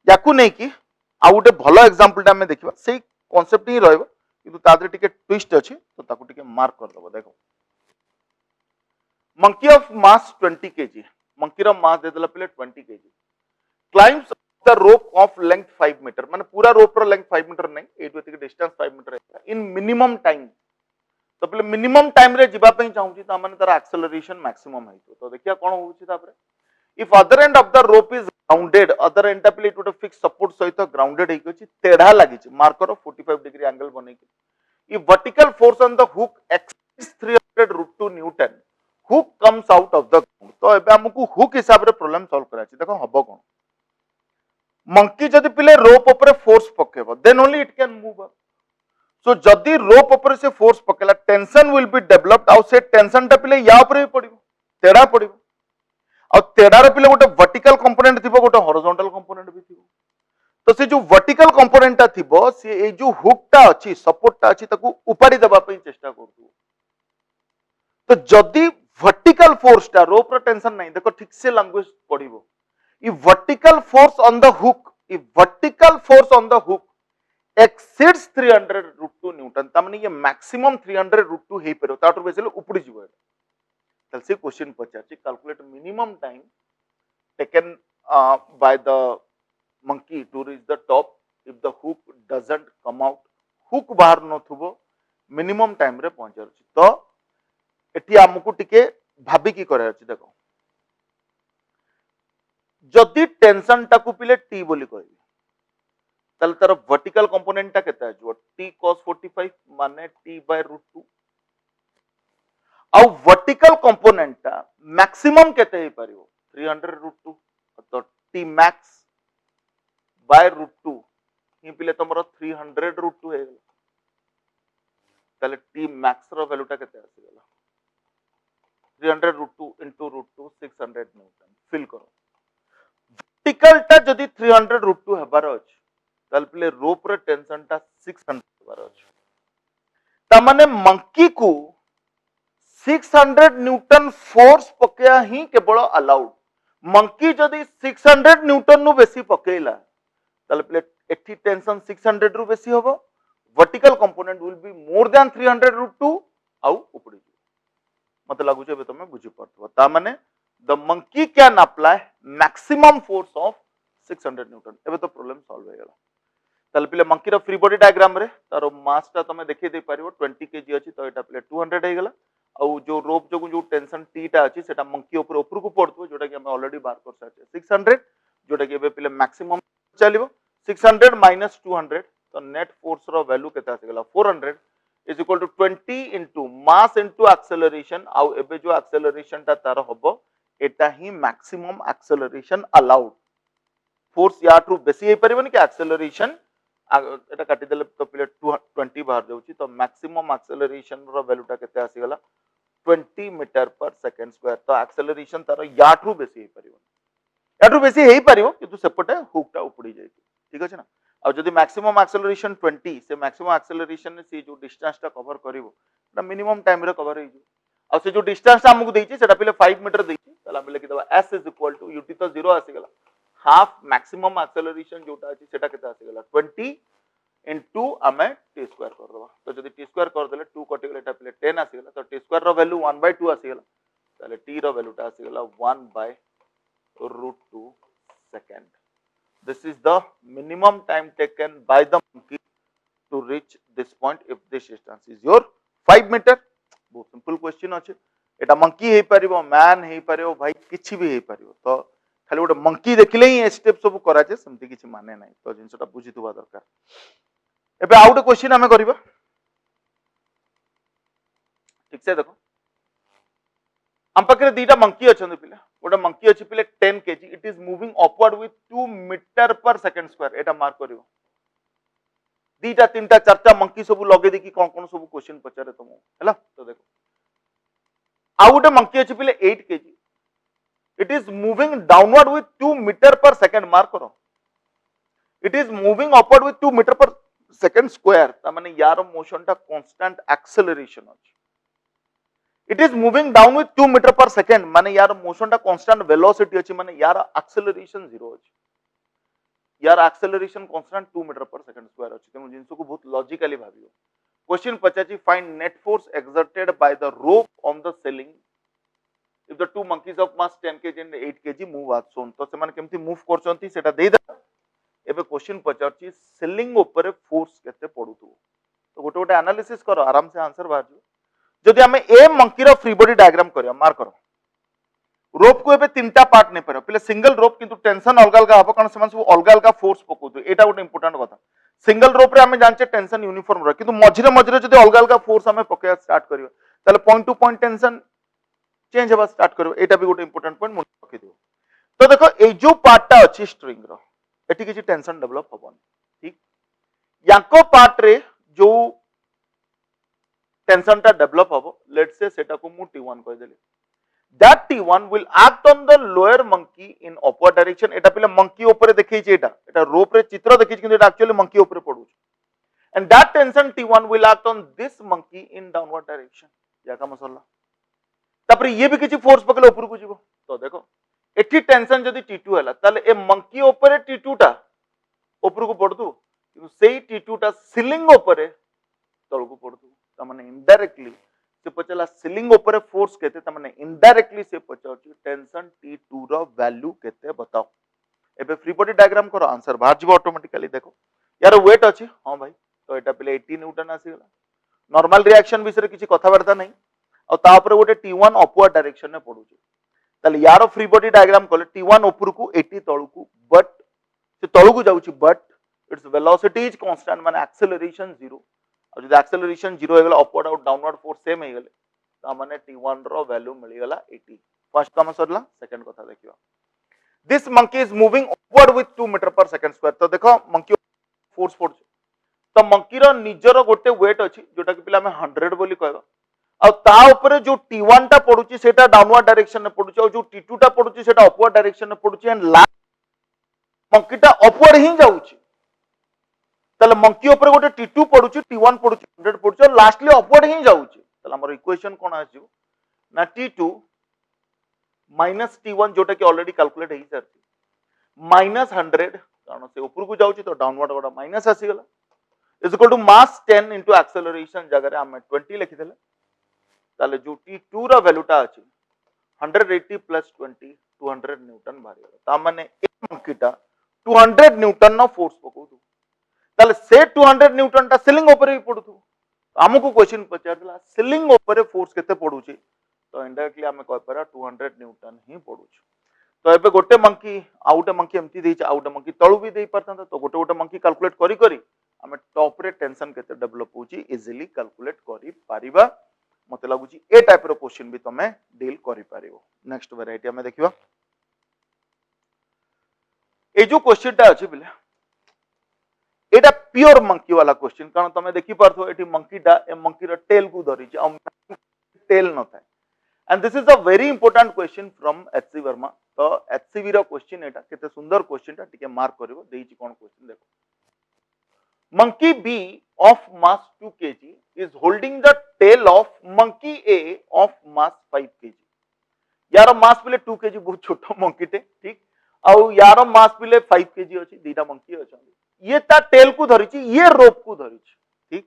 A: याकू नै कि आ उटे भलो एग्जांपल ता हमें देखिबा सेही कांसेप्ट ही रहइबो किंतु तादरे टिके ट्विस्ट अछि तो ताकू टिके मार्क कर दबो देखो monkey of mass 20 kg monkey रो मास दे देला पले 20 kg climbs the rope of length 5 meter माने पूरा रोप रो लेंथ 5 मीटर नै एटु एतिक डिस्टेंस 5 मीटर है इन मिनिमम टाइम तो पले मिनिमम टाइम रे जिबा पई चाहूची ता माने तार एक्सेलरेशन मैक्सिमम है तो देखिया कोन होउची तापरे if other end of the rope is grounded other and ता पले टू फिक्स सपोर्ट सहित ग्राउंडेड हेकी अछि टेढ़ा लागि छि मार्कर 45 डिग्री एंगल बनै कि if vertical force on the hook exceeds 300 √2 Newton hook comes out of the ground तो एबे हमकु हुक हिसाब रे प्रॉब्लम सॉल्व करा छि देखो हबो कोन मंकी जदि पिले रोप ऊपर फोर्स पकेबो then only it can move up so जदि रोप ऊपर से फोर्स पकेला टेंशन विल बी डेवलप्ड आउ से टेंशन ता पिले या ऊपर भी पड़िबो टेढ़ा पड़िबो आ टेढ़ा रे पिले गोटे वर्टिकल कंपोनेंट थिबो गोटे हॉरिजॉन्टल कंपोनेंट भी थिबो तो से जो वर्टिकल कंपोनेंट ता थिबो से ए जो हुक ता अछि सपोर्ट ता अछि ताकू उपाड़ी देबा पई चेष्टा करथु तो जदि वर्टिकल फोर्स ता रोप रो टेंशन नहीं देखो ठीक से लैंग्वेज पढ़िबो if vertical force on the hook exceeds 300 √2 newton ता माने ये मैक्सिमम 300 √2 हे परौ ताटो बेसिल उपडी जिवो तल से question Pachar calculate minimum time taken by the monkey to reach the top if the hook doesn't come out hook बाहर न थुबो minimum time रे पहुंचर तो एटी हमकु टिके भाबी की करे अछि देखो जदि टेंशन टाकू पिले टी बोली कहबी ताले तार वर्टिकल कंपोनेंट टा केते आजो t cos 45 माने t by root 2 आ वर्टिकल कंपोनेंट टा मैक्सिमम केते हे परियो 300 root 2 तो t max by root 2 ही पिले तमरो 300 root 2 हे ताले t max रो वैल्यू टा केते आसी गेला 300 root 2 into root 2 600 Newton fill करो वर्टिकल टा जदी 300 root 2 हेबार अछि ताले पिले रोप रे टेंशन टा 600 हेबार अछि ता माने मंकी को 600 न्यूटन फोर्स पकेया ही केवल अलाउड मंकी जदी 600 न्यूटन नु बेसी पकेइला ताले पिले एठी टेंशन 600 रु बेसी होबो vertical component will be more than 300 root 2 आउ उपडी मत लागु छे तमे बुझी पड़थबो ता माने the monkey can apply maximum force of 600 Newton एबे तो प्रॉब्लम सॉल्व हो गेला ताले पिले मंकी रो फ्री बॉडी डायग्राम रे तारो मास ता तमे देखि दे पारिबो 20 केजी अछि तो एटा पिले 200 हे गेला आ जो रोप जो टेंशन टी टा अछि सेटा मंकी ऊपर को पड़थबो जोटा कि हम ऑलरेडी बार कर साचे 600 जोटा कि एबे पिले मैक्सिमम चलिबो 600 माइनस 200 तो नेट फोर्स रो वैल्यू केता आसी गेला 400 is equal to 20 into mass into acceleration आउ एबे जो acceleration ता तार होबो एटा ही maximum acceleration allowed फोर्स या टू बेसी हे परिबोनी कि acceleration एटा काटी देले तो पिले 20 बाहर जाउची तो maximum acceleration रो वैल्यू ता केते आसी गेला 20 मीटर पर सेकंड स्क्वायर तो acceleration तार या टू बेसी हे परिबोनी या टू बेसी हे परिबो किंतु सेपटे हुक ता उपडी जाय ठीक अछि ना अब जदि मैक्सिमम एक्सेलरेशन 20 से मैक्सिमम एक्सेलरेशन से जो डिस्टेंस टा कवर करिवो ना मिनिमम टाइम रे कवर होइजो अब से जो डिस्टेंस ता हमकु देछि सेटा पहिले 5 मीटर देछि तला हम लिखि दबा s is equal to ut तो 0 आसी गेला हाफ मैक्सिमम एक्सेलरेशन जोटा अछि सेटा केता आसी गेला 20 इनटू हमें t स्क्वायर कर दबा तो जदि t स्क्वायर कर देले 2 कटि गेला एटा पहिले 10 आसी गेला तो t स्क्वायर रो वैल्यू 1/2 आसी गेला ताले t रो वैल्यू टा आसी गेला 1/√2 second This is the minimum time taken by the monkey to reach this point if this distance is your 5 meter. बहुत simple question अच्छे. एटा monkey हे परिबो, man हे परिबो, भाई किछि भी हे परिबो. तो खाली गोटे monkey देखिले ही स्टेप सब करा छे सेमति किछि माने नाही. तो जिनसटा बुझितुबा दरकार. एबे आउट क्वेश्चन हमें करिबा. ठीक से देखो. हम पाखे दीटा मंकी अच्छे पिले गोटे मंकी अच्छी पिले 10 KG it is moving upward with 2 metre per second square एटा मार्क करिवो दीटा तीनटा चारटा मंकी सब लगे देखि कोन कोन सब क्वेश्चन पचारे तुम हैला तो देखो आ गोटे मंकी अच्छी पिले 8 KG it is moving downward with 2 metre per second mark करो it is moving upward with 2 metre per second square ता माने यार मोशन टा कांस्टेंट एक्सेलरेशन अछि It is moving down with 2 meter per second माने यार मोशन टा constant velocity अछि माने यार एक्सेलरेशन 0 अछि यार acceleration constant 2 metre per second square अछि तेनु जिंसो को बहुत लॉजिकली भाबियो क्वेश्चन पचाची find net force exerted by the rope on the ceiling if the two monkeys of mass 10 kg and 8 kg move at सोन तो से माने केमती मूव करचंती सेटा देई द एबे क्वेश्चन पचाची सीलिंग ऊपर फोर्स केते पडुतो तो गोटे गोटे एनालिसिस करो आराम से आंसर बाहर जदि हमें ए मंकी रो फ्री बॉडी डायग्राम करिया मार्क करो रोप को एबे तीनटा पार्ट नै परयो पहिले सिंगल रोप किंतु टेंशन अलगा अलगा हबो कारण समान सब अलगा अलगा फोर्स पकोतो एटा गोटे इंपोर्टेंट कथा सिंगल रोप रे हमें जानचे टेंशन यूनिफॉर्म रह किंतु मझिरे मझिरे जदि अलगा अलगा फोर्स हमें पकेया स्टार्ट करियो ताले point two point tension change हेबा स्टार्ट करियो एटा भी गोटे इंपोर्टेंट पॉइंट मन रखि दियो तो देखो ए जो पार्टटा अछि स्ट्रिंग रो एटी किछि टेंशन डेवलप हबो ठीक याको पार्ट रे जो टेंशन टा डेवलप हबो लेट्स से सेटा को मु T1 कह देली that T1 will act on the lower monkey in upward direction एटा पहिले मंकी ऊपर देखै छै एटा रोप रे चित्र देखै छै किंतु एटा एक्चुअली मंकी ऊपर पडु छै and that tension T1 will act on this monkey in downward direction या का मसला तापर ये भी किछि फोर्स पकले ऊपर को जीवो तो देखो एठी टेंशन जदी T2 हला ताले ए मंकी ऊपर T2 टा ऊपर को पडतु किंतु सेही T2 टा सीलिंग ऊपर तळ को पडतु तमने इनडायरेक्टली से पचला सीलिंग ऊपर फोर्स केते तमने इनडायरेक्टली से पचाउची टेंशन T2 रो वैल्यू केते बताओ एबे फ्री बॉडी डायग्राम करो आंसर बाहर जीवो ऑटोमेटिकली देखो यार वेट अछि हां भाई तो एटा पहिले 80 न्यूटन आसी गेला नॉर्मल रिएक्शन विषय किछि कथा वार्ता नै और ता ऊपर गोटे T1 अपवर्ड डायरेक्शन ने पडुची ताले यार फ्री बॉडी डायग्राम कोले T1 ऊपर को 80 तळु को बट से तळु को जाउची but its velocity is constant माने एक्सेलरेशन 0 और जदि एक्सेलरेशन 0 हो गेला अपवर्ड और डाउनवर्ड फोर्स सेम हो गेले ता माने t1 रो वैल्यू मिली गेला 80 फर्स्ट काम सरला सेकंड कथा देखियो this monkey is moving upward with 2 metre per second square तो देखो मंकी फोर्स पड़ तो मंकी रो निजर गोटे वेट अछि जोटा कि पिला में 100 बोली कहबा और ता ऊपर जो t1 टा पडुची सेटा डाउनवर्ड डायरेक्शन में पडुची और जो t2 टा पडुची सेटा अपवर्ड डायरेक्शन में पडुची एंड लास्ट मंकी टा अपवर्ड ही जाउची तले मंकी ऊपर गोटे t2 पडुची t1 पडुची 100 पडुची और लास्टली अपवर्ड ही जाउची तले हमर इक्वेशन कोन आजु ना t2 माइनस t1 जोटा कि ऑलरेडी कैलकुलेट हेई सरती माइनस 100 कारण से ऊपर को जाउची तो डाउनवर्ड गोटा माइनस आसी गला is equal to mass 10 into acceleration जगह रे हम 20 लिखि देले ताले जो t2 रा वैल्यूटा अछि 180 प्लस 20 200 न्यूटन बाहर ता माने ए मंकीटा 200 न्यूटन नो फोर्स पको ताले से 200 न्यूटन ता सीलिंग ऊपर ही पडुथु हमकु क्वेश्चन पचारला सीलिंग ऊपर फोर्स केते पडुची तो इनडायरेक्टली हम कह पारा 200 न्यूटन ही पडुची तो एबे गोटे मंकी आउटे मंकी एमती देछि आउटे मंकी तळु भी देई परतन तो गोटे गोटे मंकी कैलकुलेट करी करी हम टॉप रे टेंशन केते डेवलप होची इजीली कैलकुलेट करी पारिबा मते लागुची ए टाइप रो क्वेश्चन भी तमे डील करि पारिबो नेक्स्ट वैरायटी हमें देखिबा ए जो क्वेश्चन टा अछि बिले एटा प्योर मंकी वाला क्वेश्चन कारण तमे देखि पारथो एटी मंकीटा ए मंकी रो टेल को धरि छै और टेल न थाय and this is a very important question from HC Verma तो एचसीबी रो क्वेश्चन एटा केते सुंदर क्वेश्चन टा टिके मार्क करिवो देछि कोन क्वेश्चन देखो monkey B of mass 2 kg is holding the tail of monkey A of mass 5 kg यारो मास पिले 2 kg बहुत छोटो मंकी टे ठीक आउ यारो मास पिले 5 kg अछि दीटा मंकी अछि ये ता टेल को धरिछि ये रोप को धरिछि ठीक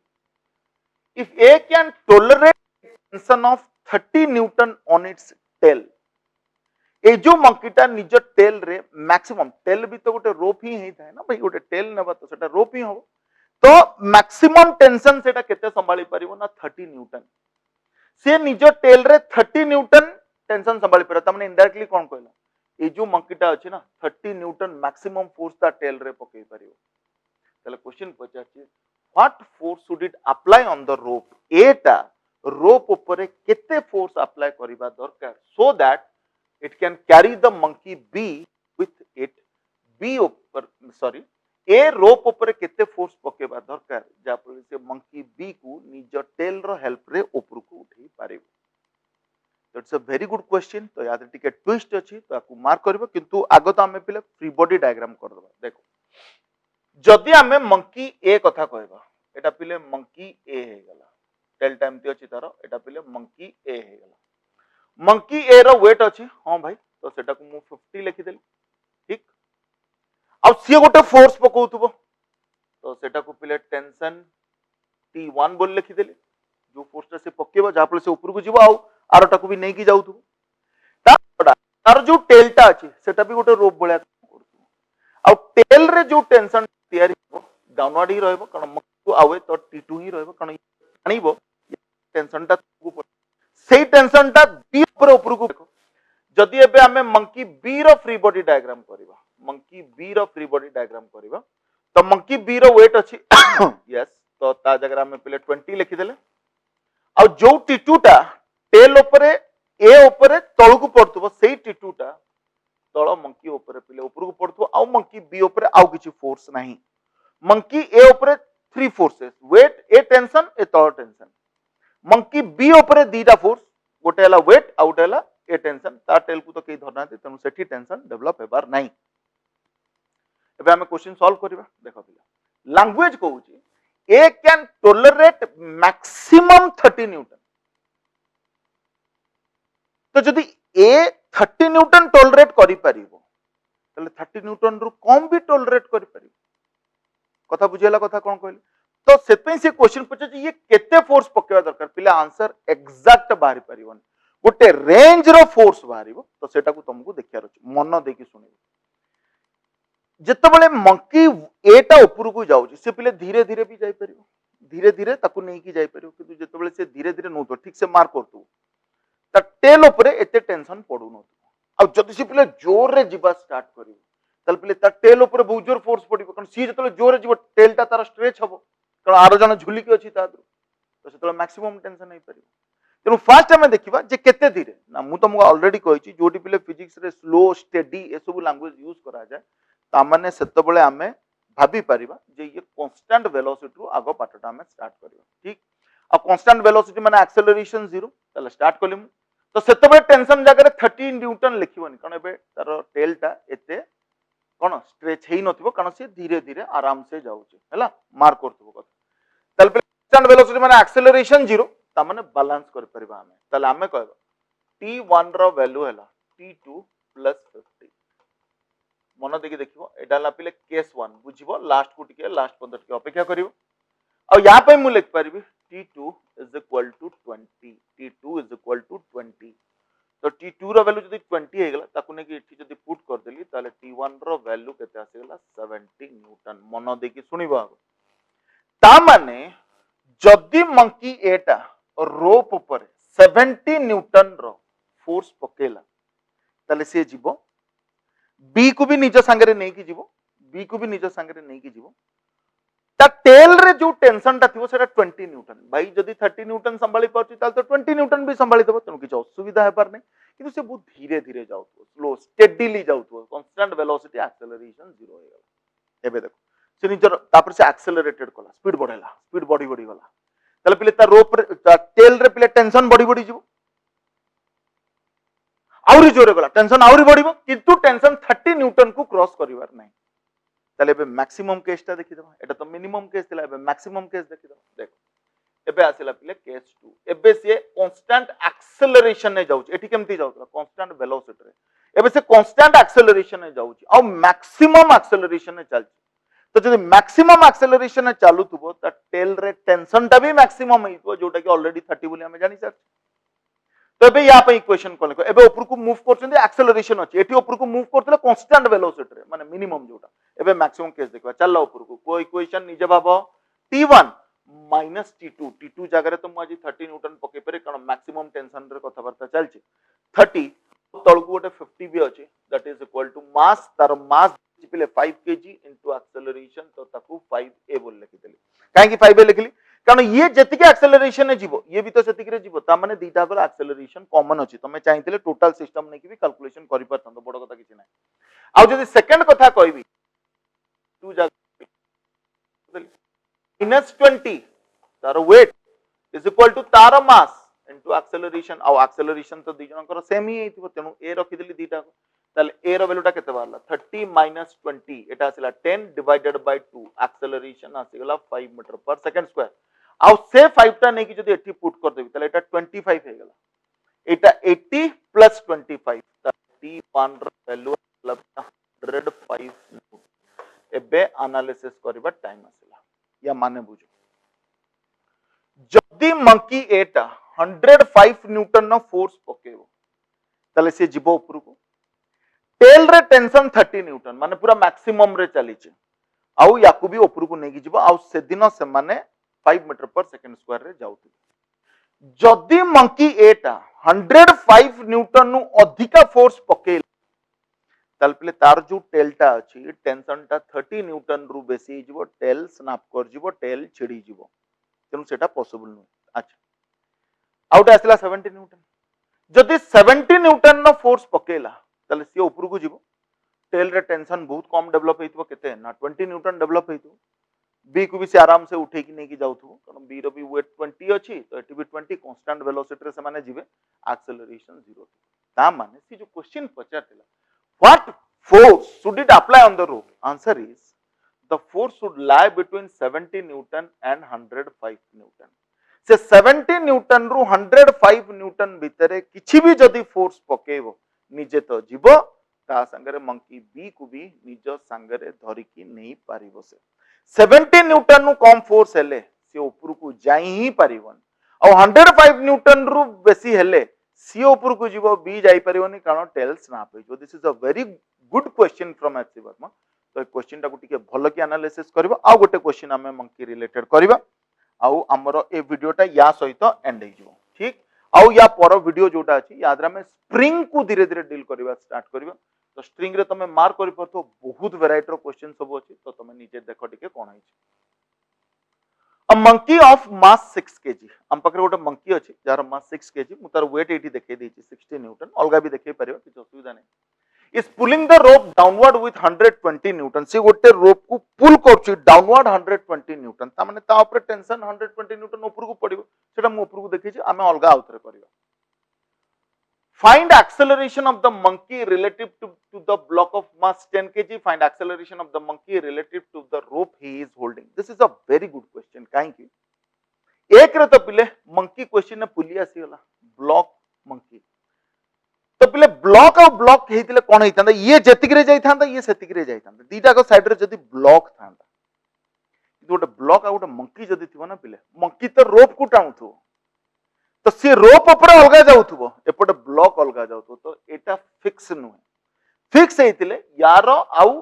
A: if A can tolerate tension of 30 Newton on its tail ए जो मंकीटा निज टेल रे मैक्सिमम टेल भी तो गोटे रोप ही थाए ना भाई गोटे टेल नेबा तो सेटा रोप ही हो तो मैक्सिमम टेंशन सेटा केते संभाली परिबो ना 30 न्यूटन से निज टेल रे 30 न्यूटन टेंशन संभाली परत माने इनडायरेक्टली कोन कहला ए जो मंकीटा अछि ना 30 न्यूटन मैक्सिमम फोर्स ता टेल रे पकई परिबो तले क्वेश्चन पचाछि what force should it apply on the rope एटा रोप ऊपर केते फोर्स अप्लाई करिबा दरकार so that it can carry the monkey B with it B ऊपर सॉरी ए रोप ऊपर केते फोर्स पकेबा दरकार जा पर से मंकी बी को निज टेल रो हेल्प रे ऊपर को उठै पारिबो that's a very good question तो याद टिके ट्विस्ट अछि तो आकु मार्क करबो किंतु आगो तो हमें पिले फ्री बॉडी डायग्राम कर दबा देखो जदी हमें मंकी ए कथा कहबा एटा पिले मंकी ए हे गला टेल टाइम ती अछि तारो एटा पिले मंकी ए हे गला मंकी ए रो वेट अछि हां भाई तो सेटा को मु 50 लिखि देली ठीक अब सी गोटे फोर्स पकोथबो तो सेटा को पिले टेंशन T1 बोल लिखि देली जो फोर्स से पकेबो जापले से ऊपर को जीवो आ आरोटा को भी नै की जाउथबो तार जो टेलटा अछि सेटा भी गोटे रोप बळया करथबो आ टेल रे जो टेंशन तयारी हो डाउनवर्ड ही रहबो कारण मंकी को आवे तो T2 ही रहबो कारण आनिबो टेंशन ता सेही टेंशन ता बी ऊपर को देखो जदि एबे हमें मंकी बी रो फ्री बॉडी डायग्राम करबा मंकी बी रो फ्री बॉडी डायग्राम करबा तो मंकी बी रो वेट अछि यस तो ता जगह हमें पहले 20 लिखि देले आ जो T2 टा टेल ऊपर ए ऊपर तळ को पड़तबो सेही T2 टा तळ मंकी ऊपर पहले ऊपर को पड़तबो आ मंकी बी ऊपर आउ किछि फोर्स नाही मंकी ए ऊपर 3 फोर्सेस वेट ए टेंशन ए तळ टेंशन मंकी बी ऊपर दीटा फोर्स गोटे हला वेट आउट हला ए टेंशन ता टेल को तो केही धरनाते तनु सेठी टेंशन डेवलप हेबार नाही एबे हम क्वेश्चन सॉल्व करबा देखो पिला लैंग्वेज कहूची ए कैन टॉलरेट मैक्सिमम 30 न्यूटन तो जदी ए 30 न्यूटन टॉलरेट करि परिबो तले 30 न्यूटन रु कम भी टॉलरेट करि परिबो कथा बुझेला कथा कोन कहले तो सेपे से क्वेश्चन पचे ये केते फोर्स पकेवा दरकार पिला आंसर एग्जैक्ट बाहरी परिबन गोटे रेंज रो फोर्स बाहरिबो तो सेटा को तुमको देखियार अछि मन देकी सुनिबो जेतेबेले मंकी एटा ऊपर को जाउची से पिले धीरे धीरे भी जाई परिबो धीरे धीरे ताकू नै की जाई परिबो किंतु जेतेबेले से धीरे धीरे नो तो ठीक से मार्क करतु ता टेल ऊपर एते टेंशन पडु न आ जति से पिले जोर रे जिबा स्टार्ट करिवो ताले पिले ता टेल ऊपर बहुत जोर फोर्स पड़िबो कारण सी जतले जोर जीव टेल टा तार स्ट्रेच हबो कारण आरो जन झुली के अछि ता तो सेतले मैक्सिमम टेंशन नै परिबो तेणु फास्ट आम देखा जे केते धीरे ना मु तुमको ऑलरेडी कही जो पिले फिजिक्स रे स्लो स्टेडी ए सब लैंग्वेज यूज करा जाए तामाने सेतबेले आमे भाबी परिबा जे ये कांस्टेंट वेलोसिटी रु आगो पाटटा आमे स्टार्ट करबा ठीक आ कांस्टेंट वेलोसिटी माने एक्सेलरेशन 0 तले स्टार्ट कलिमु तो सेतबेले टेंशन जगह 30 न्यूटन लिखिबनी कारण एबे तार टेलटा एते कोन स्ट्रेच हेई नथिबो कारण से धीरे धीरे आराम से जाउचे हैला मार्क करथबो कथा तले कांस्टेंट वेलोसिटी माने एक्सेलरेशन 0 तामाने बैलेंस कर परिबा हमें तले हमें कहबा t1 रो वैल्यू हैला t2 + 50 मन देखि देखिबो एटा ला पिले केस 1 बुझिबो लास्ट को टिके लास्ट पद टिके अपेक्षा करिवो आ या पे मु लिख परिबी t2 = 20 t2 = 20 तो t2 रो वैल्यू जदी 20 हे गेला ताकु ने कि एठी जदी पुट कर देली ताले t1 रो वैल्यू केते आसे गेला 70 न्यूटन मन देखि सुनिबो ता माने जदी मंकी एटा रोप ऊपर 70 न्यूटन रो फोर्स पकेला ताले से जीवो बी को भी निज संगे नहीं की जीवो बी को भी निज संगे नहीं की जीवो ता टेल रे जो टेंशन ता थिवो सेटा 20 न्यूटन भाई जदी 30 न्यूटन संभाली परछि ताल तो 20 न्यूटन भी संभाली देबो तनु किछ असुविधा हेबार नै किंतु से बहुत धीरे धीरे जाउतो स्लो स्टेडीली जाउतो कांस्टेंट वेलोसिटी एक्सेलरेशन 0 हो गेला एबे देखो से निजर तापर से एक्सेलरेटेड कला स्पीड बढ़ेला स्पीड बढ़ी बढ़ी गला ताले पिले ता रोप रे टेल रे पिले टेंशन बढ़ी बढ़ी जीवो आउरी जोरे गला टेंशन आउरी बढ़िबो किंतु टेंशन 30 न्यूटन को क्रॉस करिवार नै ताले बे मैक्सिमम केस ता देखि दबा एटा तो मिनिमम केस दिला बे मैक्सिमम केस देखि दबा देखो एबे आसिला पिले केस 2 एबे से कांस्टेंट एक्सेलरेशन ने जाउछ एठी केमती जाउतला कांस्टेंट वेलोसिटी रे एबे से कांस्टेंट एक्सेलरेशन ने जाउछ आ मैक्सिमम एक्सेलरेशन ने चलछ तो जदि मैक्सिमम एक्सेलरेशन ने चालू थबो त टेल रे टेंशन टा भी मैक्सिमम हेइतो जोटा कि ऑलरेडी 30 बोली हम जानि सक तो एबे या पे इक्वेशन कोन को एबे ऊपर को मूव करछन एक्सेलरेशन अछि एठी ऊपर को मूव करतले कांस्टेंट वेलोसिटी रे माने मिनिमम जोटा एबे मैक्सिमम केस देखबा चलला ऊपर को इक्वेशन निजे भाबो t1 - t2 t2 जगह रे तो मु आज 30 न्यूटन पके परे कारण मैक्सिमम टेंशन रे कथा वार्ता चलछि 30 तळकु गोटे 50 भी अछि that is equal to mass तार मास पिले 5 kg इनटू एक्सेलरेशन तो ताकू 5a बोल लिखि देली काहे कि 5a लिखली कारण ये जतिके एक्सेलरेशन है जीवो ये भी तो सेतिके रे जीवो ता माने दीटा गला एक्सेलरेशन कॉमन अछि तमे चाहितिले टोटल सिस्टम नै कि भी कैलकुलेशन करि परतन बड़ कथा किछि नै आ जदि सेकंड कथा कहबी 2 जा -20 तार वेट इज इक्वल टू तार मास इनटू एक्सेलरेशन आ एक्सेलरेशन तो दी जनकर सेम ही हेतिबो तेनु ए रखि देली दीटा ताले ए रो वैल्यूटा केते बारला 30 - 20 एटा आसिला 10 divided by 2 acceleration आसिगला 5 meter per second square आउ से 5 टा नै कि जदि एठी पुट कर देबी ताले एटा 25 हे गेला एटा 80 + 25 t1 रो वैल्यू मतलब 105 एबे एनालिसिस करबा टाइम आसिला या माने बुझो जदि मंकी एटा 105 न्यूटन नो फोर्स पकेबो ताले से जीवो ऊपर को टेल रे टेंशन 30 न्यूटन माने पूरा मैक्सिमम रे चली छे आउ याकू भी ऊपर को नेकी जीवो आउ से दिन से माने 5 मीटर पर सेकंड स्क्वायर रे जाउथि जदि मंकी एटा 105 न्यूटन नु अधिका फोर्स पकेल ताल पले तार जो टेलटा अछि टेंशन टा 30 न्यूटन रु बेसी जीवो टेल स्नैप कर जीवो टेल छिड़ी जीवो तेनु सेटा पॉसिबल न अच्छा आउट आसला 70 न्यूटन जदि 70 न्यूटन नो फोर्स पकेला ताले सी ऊपर को जीवो टेल रे टेंशन बहुत कम डेवलप हेइतो केते ना 20 न्यूटन डेवलप हेइतो बी को भी से आराम से उठे की नहीं की जाउथो कारण बी रो भी वेट 20 अछि तो एटी भी 20 कांस्टेंट वेलोसिटी रे से माने जीवे एक्सेलरेशन 0 ता माने सी जो क्वेश्चन पचारतिला what force should it apply on the rope answer is the force should lie between 70 newton and 105 newton से 70 न्यूटन रु 105 न्यूटन भितरे किछि भी जदी फोर्स पकेबो निजे तो जीवो ता संगरे मंकी बी को भी निज संगरे धरि की नहीं पारिबो से 70 न्यूटन नु कम फोर्स हेले से ऊपर को जाई ही पारिबन और 105 न्यूटन रु बेसी हेले सी ऊपर को जीवो बी जाई पारिबनी कारण टेल स्नैप हो this is a very good question from HC Verma तो क्वेश्चन टा को टिके भलो की एनालिसिस करबा आ गोटे क्वेश्चन हमें मंकी रिलेटेड करबा आउ हमरो ए वीडियोटा या सहित एंड हो ठीक आउ या पर वीडियो जोटा अछि याद रे हमें स्प्रिंग को धीरे धीरे डील करबा स्टार्ट करबा तो स्ट्रिंग रे तमे मार्क करि परथो बहुत वेराइटी रो क्वेश्चन सब अछि तो तमे निजे देखो टिके कोन है a monkey of mass 6 KG हम पकरे गोटे मंकी अछि जार मास 6 केजी मु तार वेट एठी देखे देछि 60 न्यूटन अलगा भी देखे परियो कि असुविधा नै is pulling the rope downward with 120 Newton से गोटे रोप को पुल करछि डाउनवर्ड 120 न्यूटन ता माने ता ऊपर टेंशन 120 न्यूटन ऊपर को पड़िबो सेटा मु ऊपर को देखि छी आमे अलगा आउतरे करियो find acceleration of the monkey relative to the block of mass 10 kg find acceleration of the monkey relative to the rope he is holding this is a very good question काहे कि एक रे तो पिले मंकी क्वेश्चन ने पुली आसी गला block monkey तो पिले ब्लॉक और ब्लॉक हेतिले कोन हेतांदा ये जतिक रे जाइथांदा ये सेतिक रे जाइथांदा दीटा को साइड रे जदी ब्लॉक थांदा गोटे ब्लॉक आ गोटे मंकी जदी थिबो ना पिले मंकी तो रोप को टाउथो तो सी रोप ऊपर अलगा जाउथबो एपटे ब्लॉक अलगा जाउथबो तो एटा फिक्स नुहे फिक्स हेतिले यारो आउ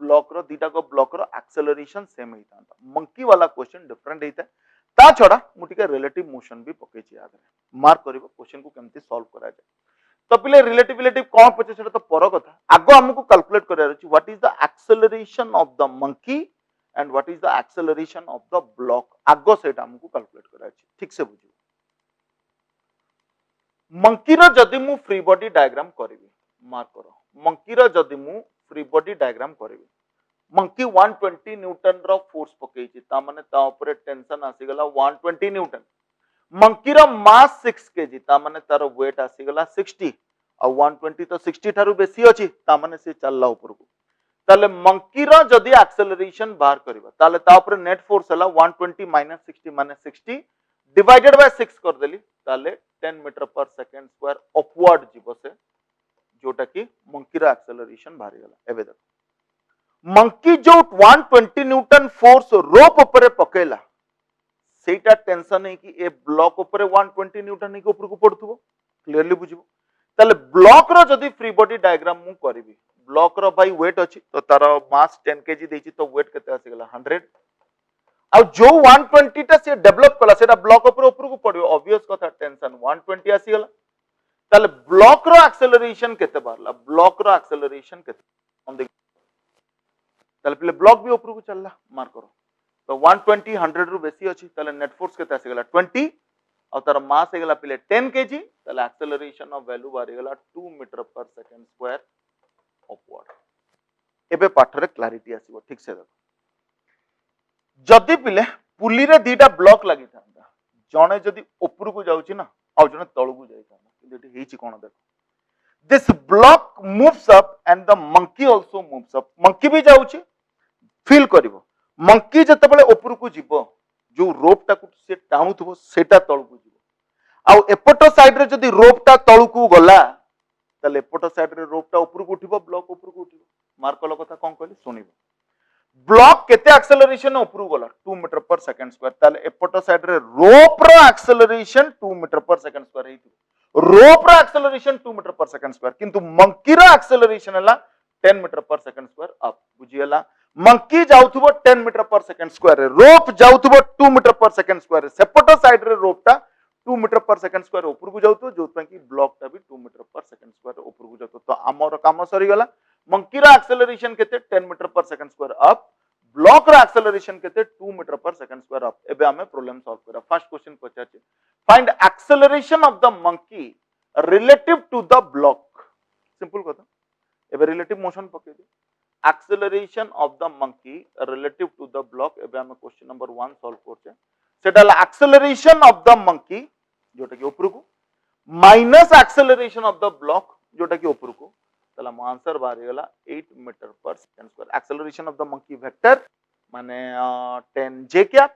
A: ब्लॉक रो दीटा को ब्लॉक रो एक्सेलरेशन सेम हेतांदा मंकी वाला क्वेश्चन डिफरेंट हेता ता छोड़ा मु टिके रिलेटिव मोशन भी पके छी आगे मार्क करिवो क्वेश्चन को केमती सॉल्व करा जाय तो पिले रिलेटिव कोन पचे सेटा तो पर कथा आगो हमकु कैलकुलेट करिया अछि what is the acceleration of the monkey and what is the acceleration of the block आगो सेटा हमकु कैलकुलेट करिया अछि ठीक से बुझियो मंकी रो जदी मु फ्री बॉडी डायग्राम करिवि मार्क करो मंकी रो जदी मु फ्री बॉडी डायग्राम करिवि मंकी 120 न्यूटन रो फोर्स पकेछि ता माने ता ऊपर टेंशन आसी गला 120 न्यूटन मंकी रो मास 6 केजी ता माने तार वेट आसी गला 60 और 120 तो 60 थारु बेसी अछि ता माने से चलला ऊपर को ताले मंकी रो जदी एक्सेलरेशन बाहर करबा ताले ता ऊपर नेट फोर्स हला 120 माइनस 60 माने 60 डिवाइडेड बाय 6 कर देली ताले 10 metre per second square upward जीवो से जोटा कि मंकी रो एक्सेलरेशन बाहर गला एबे देख मंकी जो 120 न्यूटन फोर्स रोप ऊपर पकेला सेटा टेंशन है कि ए ब्लॉक ऊपर 120 न्यूटन के ऊपर को पड़थबो क्लियरली बुझिबो ताले ब्लॉक रो जदी फ्री बॉडी डायग्राम मु करबी ब्लॉक रो भाई वेट अछि तो तार मास 10 केजी देछि तो वेट केते आसी गेला 100 आ जो 120 टा से डेवलप कला सेटा ब्लॉक ऊपर को पड़ियो ऑब्वियस कथा टेंशन 120 आसी गेला ताले ब्लॉक रो एक्सेलरेशन केते बारला ब्लॉक रो एक्सेलरेशन केते हम देख ताले पहले ब्लॉक भी ऊपर को चलला मार्क करो तो 120 100 रु बेसी अछि ताले नेट फोर्स केते आसी गेला 20 और तार मास हे गेला पहले 10 केजी ताले एक्सेलरेशन ऑफ वैल्यू बारी गेला 2 metre per second square upward एबे पाठ रे क्लैरिटी आसीबो ठीक से देखो जदी पिले पुली रे दीटा ब्लॉक लागि थांदा जणे जदी ऊपर को जाउची ना आ जणे तळ को जाई थांदा किंतु हेची कोन देखो this block moves up and the monkey also moves up monkey भी जाउची फील करिवो मंकी जतबेले ऊपर को जीवो जो रोप टा को से टाणुथबो सेटा तळ को जीवो आ एपटो साइड रे जदी रोप टा तळ को गला तले एपटो साइड रे रोप टा ऊपर को उठिबो ब्लॉक ऊपर को उठिबो मार्क कलो कथा कोन कहली सुनिबो ब्लॉक केते एक्सेलरेशन ऊपर गला 2 मीटर पर सेकंड स्क्वायर ताले एपटो साइड रे रोप रो acceleration 2 metre per second square हेतिबो रोप रो acceleration 2 metre per second square किंतु मंकी रो एक्सेलरेशन हला 10 metre per second square up बुझियला मंकी जाउथबो 10 मीटर पर सेकंड स्क्वायर रे रोप जाउथबो 2 मीटर पर सेकंड स्क्वायर रे सेपटो साइड रे रोप टा 2 मीटर पर सेकंड स्क्वायर ऊपर को जाउतो जोत कि ब्लॉक टा भी 2 मीटर पर सेकंड स्क्वायर ऊपर को जाउतो तो हमर काम सरी गला मंकी रो एक्सेलरेशन केते 10 metre per second square up block रो एक्सेलरेशन केते 2 metre per second square up एबे हमें प्रॉब्लम सॉल्व करा फर्स्ट क्वेश्चन पचाचे find acceleration of the monkey relative to the block simple कथा एबे रिलेटिव मोशन पके दे acceleration of the monkey relative to the block एबे हम क्वेश्चन नंबर 1 सॉल्व करछे सेटा acceleration of the monkey जोटा कि ऊपर को minus acceleration of the block जोटा कि ऊपर को तला हम आंसर बाहर गेला 8 metre per second square acceleration of the monkey vector माने 10 j क्या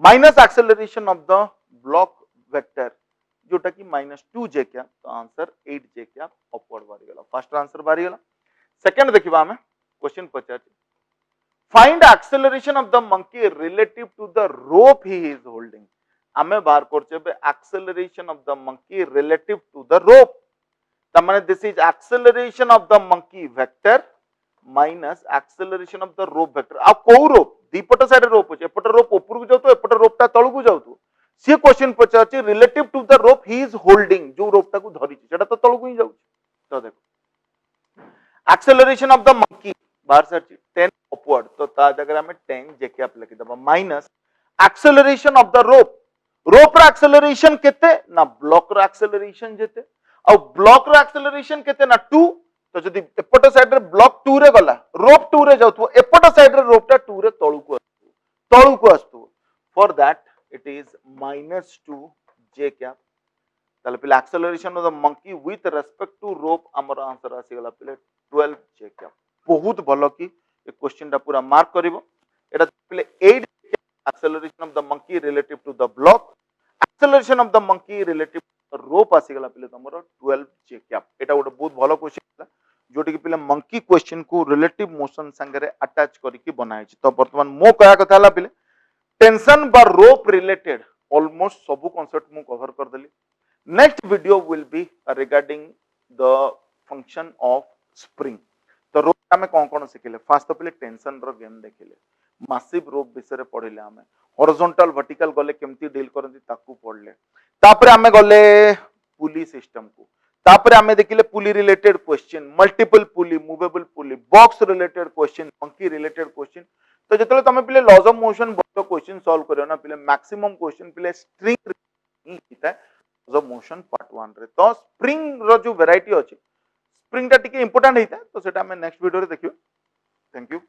A: minus acceleration of the block vector जोटा कि -2 j क्या तो आंसर 8 j क्या अपवर्ड बाहर गेला फर्स्ट आंसर बाहर गेला सेकंड देखिबा हमें क्वेश्चन पचार find acceleration of the monkey relative to the rope he is holding आमे बाहर करछे बे acceleration of the monkey relative to the rope त माने this is acceleration of the monkey vector minus acceleration of the rope vector आ को rope दीपट side रोप अछि एपट रोप ऊपर को जाउतो एपट रोप ता तळ को जाउतो से क्वेश्चन पचार relative to the rope he is holding जो रोप ता को धरि सेटा तो तळ को ही जाउछि तो देखो एक्सेलरेशन ऑफ द मंकी बाहर से 10 अपवर्ड तो ता जगह हमें 10 जे कैप लिखि दबा minus acceleration of the rope rope रा एक्सेलरेशन केते ना ब्लॉक रा एक्सेलरेशन जेते और ब्लॉक रा एक्सेलरेशन केते ना 2 तो जदि एपट साइड रे ब्लॉक 2 रे गला रोप 2 रे जाउथो एपट साइड रे रोप टा 2 रे तळु को आस्तु for that it is -2 J cap ताले पिले acceleration of the monkey with respect to rope हमर आंसर आसी गला पिले 12 जे कैप बहुत भलो कि ए क्वेश्चन टा पूरा मार्क करिवो एटा पिले 8 acceleration of the monkey relative to the block acceleration of the monkey relative to the rope आसी गला पिले तमरो 12 जे कैप एटा गोटे बहुत भलो क्वेश्चन जोटी कि पिले मंकी क्वेश्चन को रिलेटिव मोशन संगे अटैच करके बनाई तो वर्तमान मो कया कथा हला पिले टेंशन बा रोप रिलेटेड ऑलमोस्ट सब कांसेप्ट मु कवर कर देली next video will be regarding the function of spring तो रोप आमे कोन कोन सिखिले फास्ट तो पिले टेंशन रो गेम देखिले मासिव रोप विषय रे पढिले आमे हॉरिजॉन्टल वर्टिकल गले केमती डील करंती ताकू पढले तापरे आमे गले पुली सिस्टम को तापरे आमे देखिले pulley related question multiple pulley movable pulley box related question monkey related question तो जेतले तमे पिले लॉज ऑफ मोशन बतो क्वेश्चन सॉल्व करियो ना पिले मैक्सिमम क्वेश्चन पिले स्ट्रिंग ही हिता लॉज ऑफ मोशन पार्ट 1 रे तो स्प्रिंग रो जो वैरायटी अछि स्प्रिंग टा टिके इंपोर्टेंट हिता तो सेटा हमें नेक्स्ट वीडियो रे देखियो थैंक यू।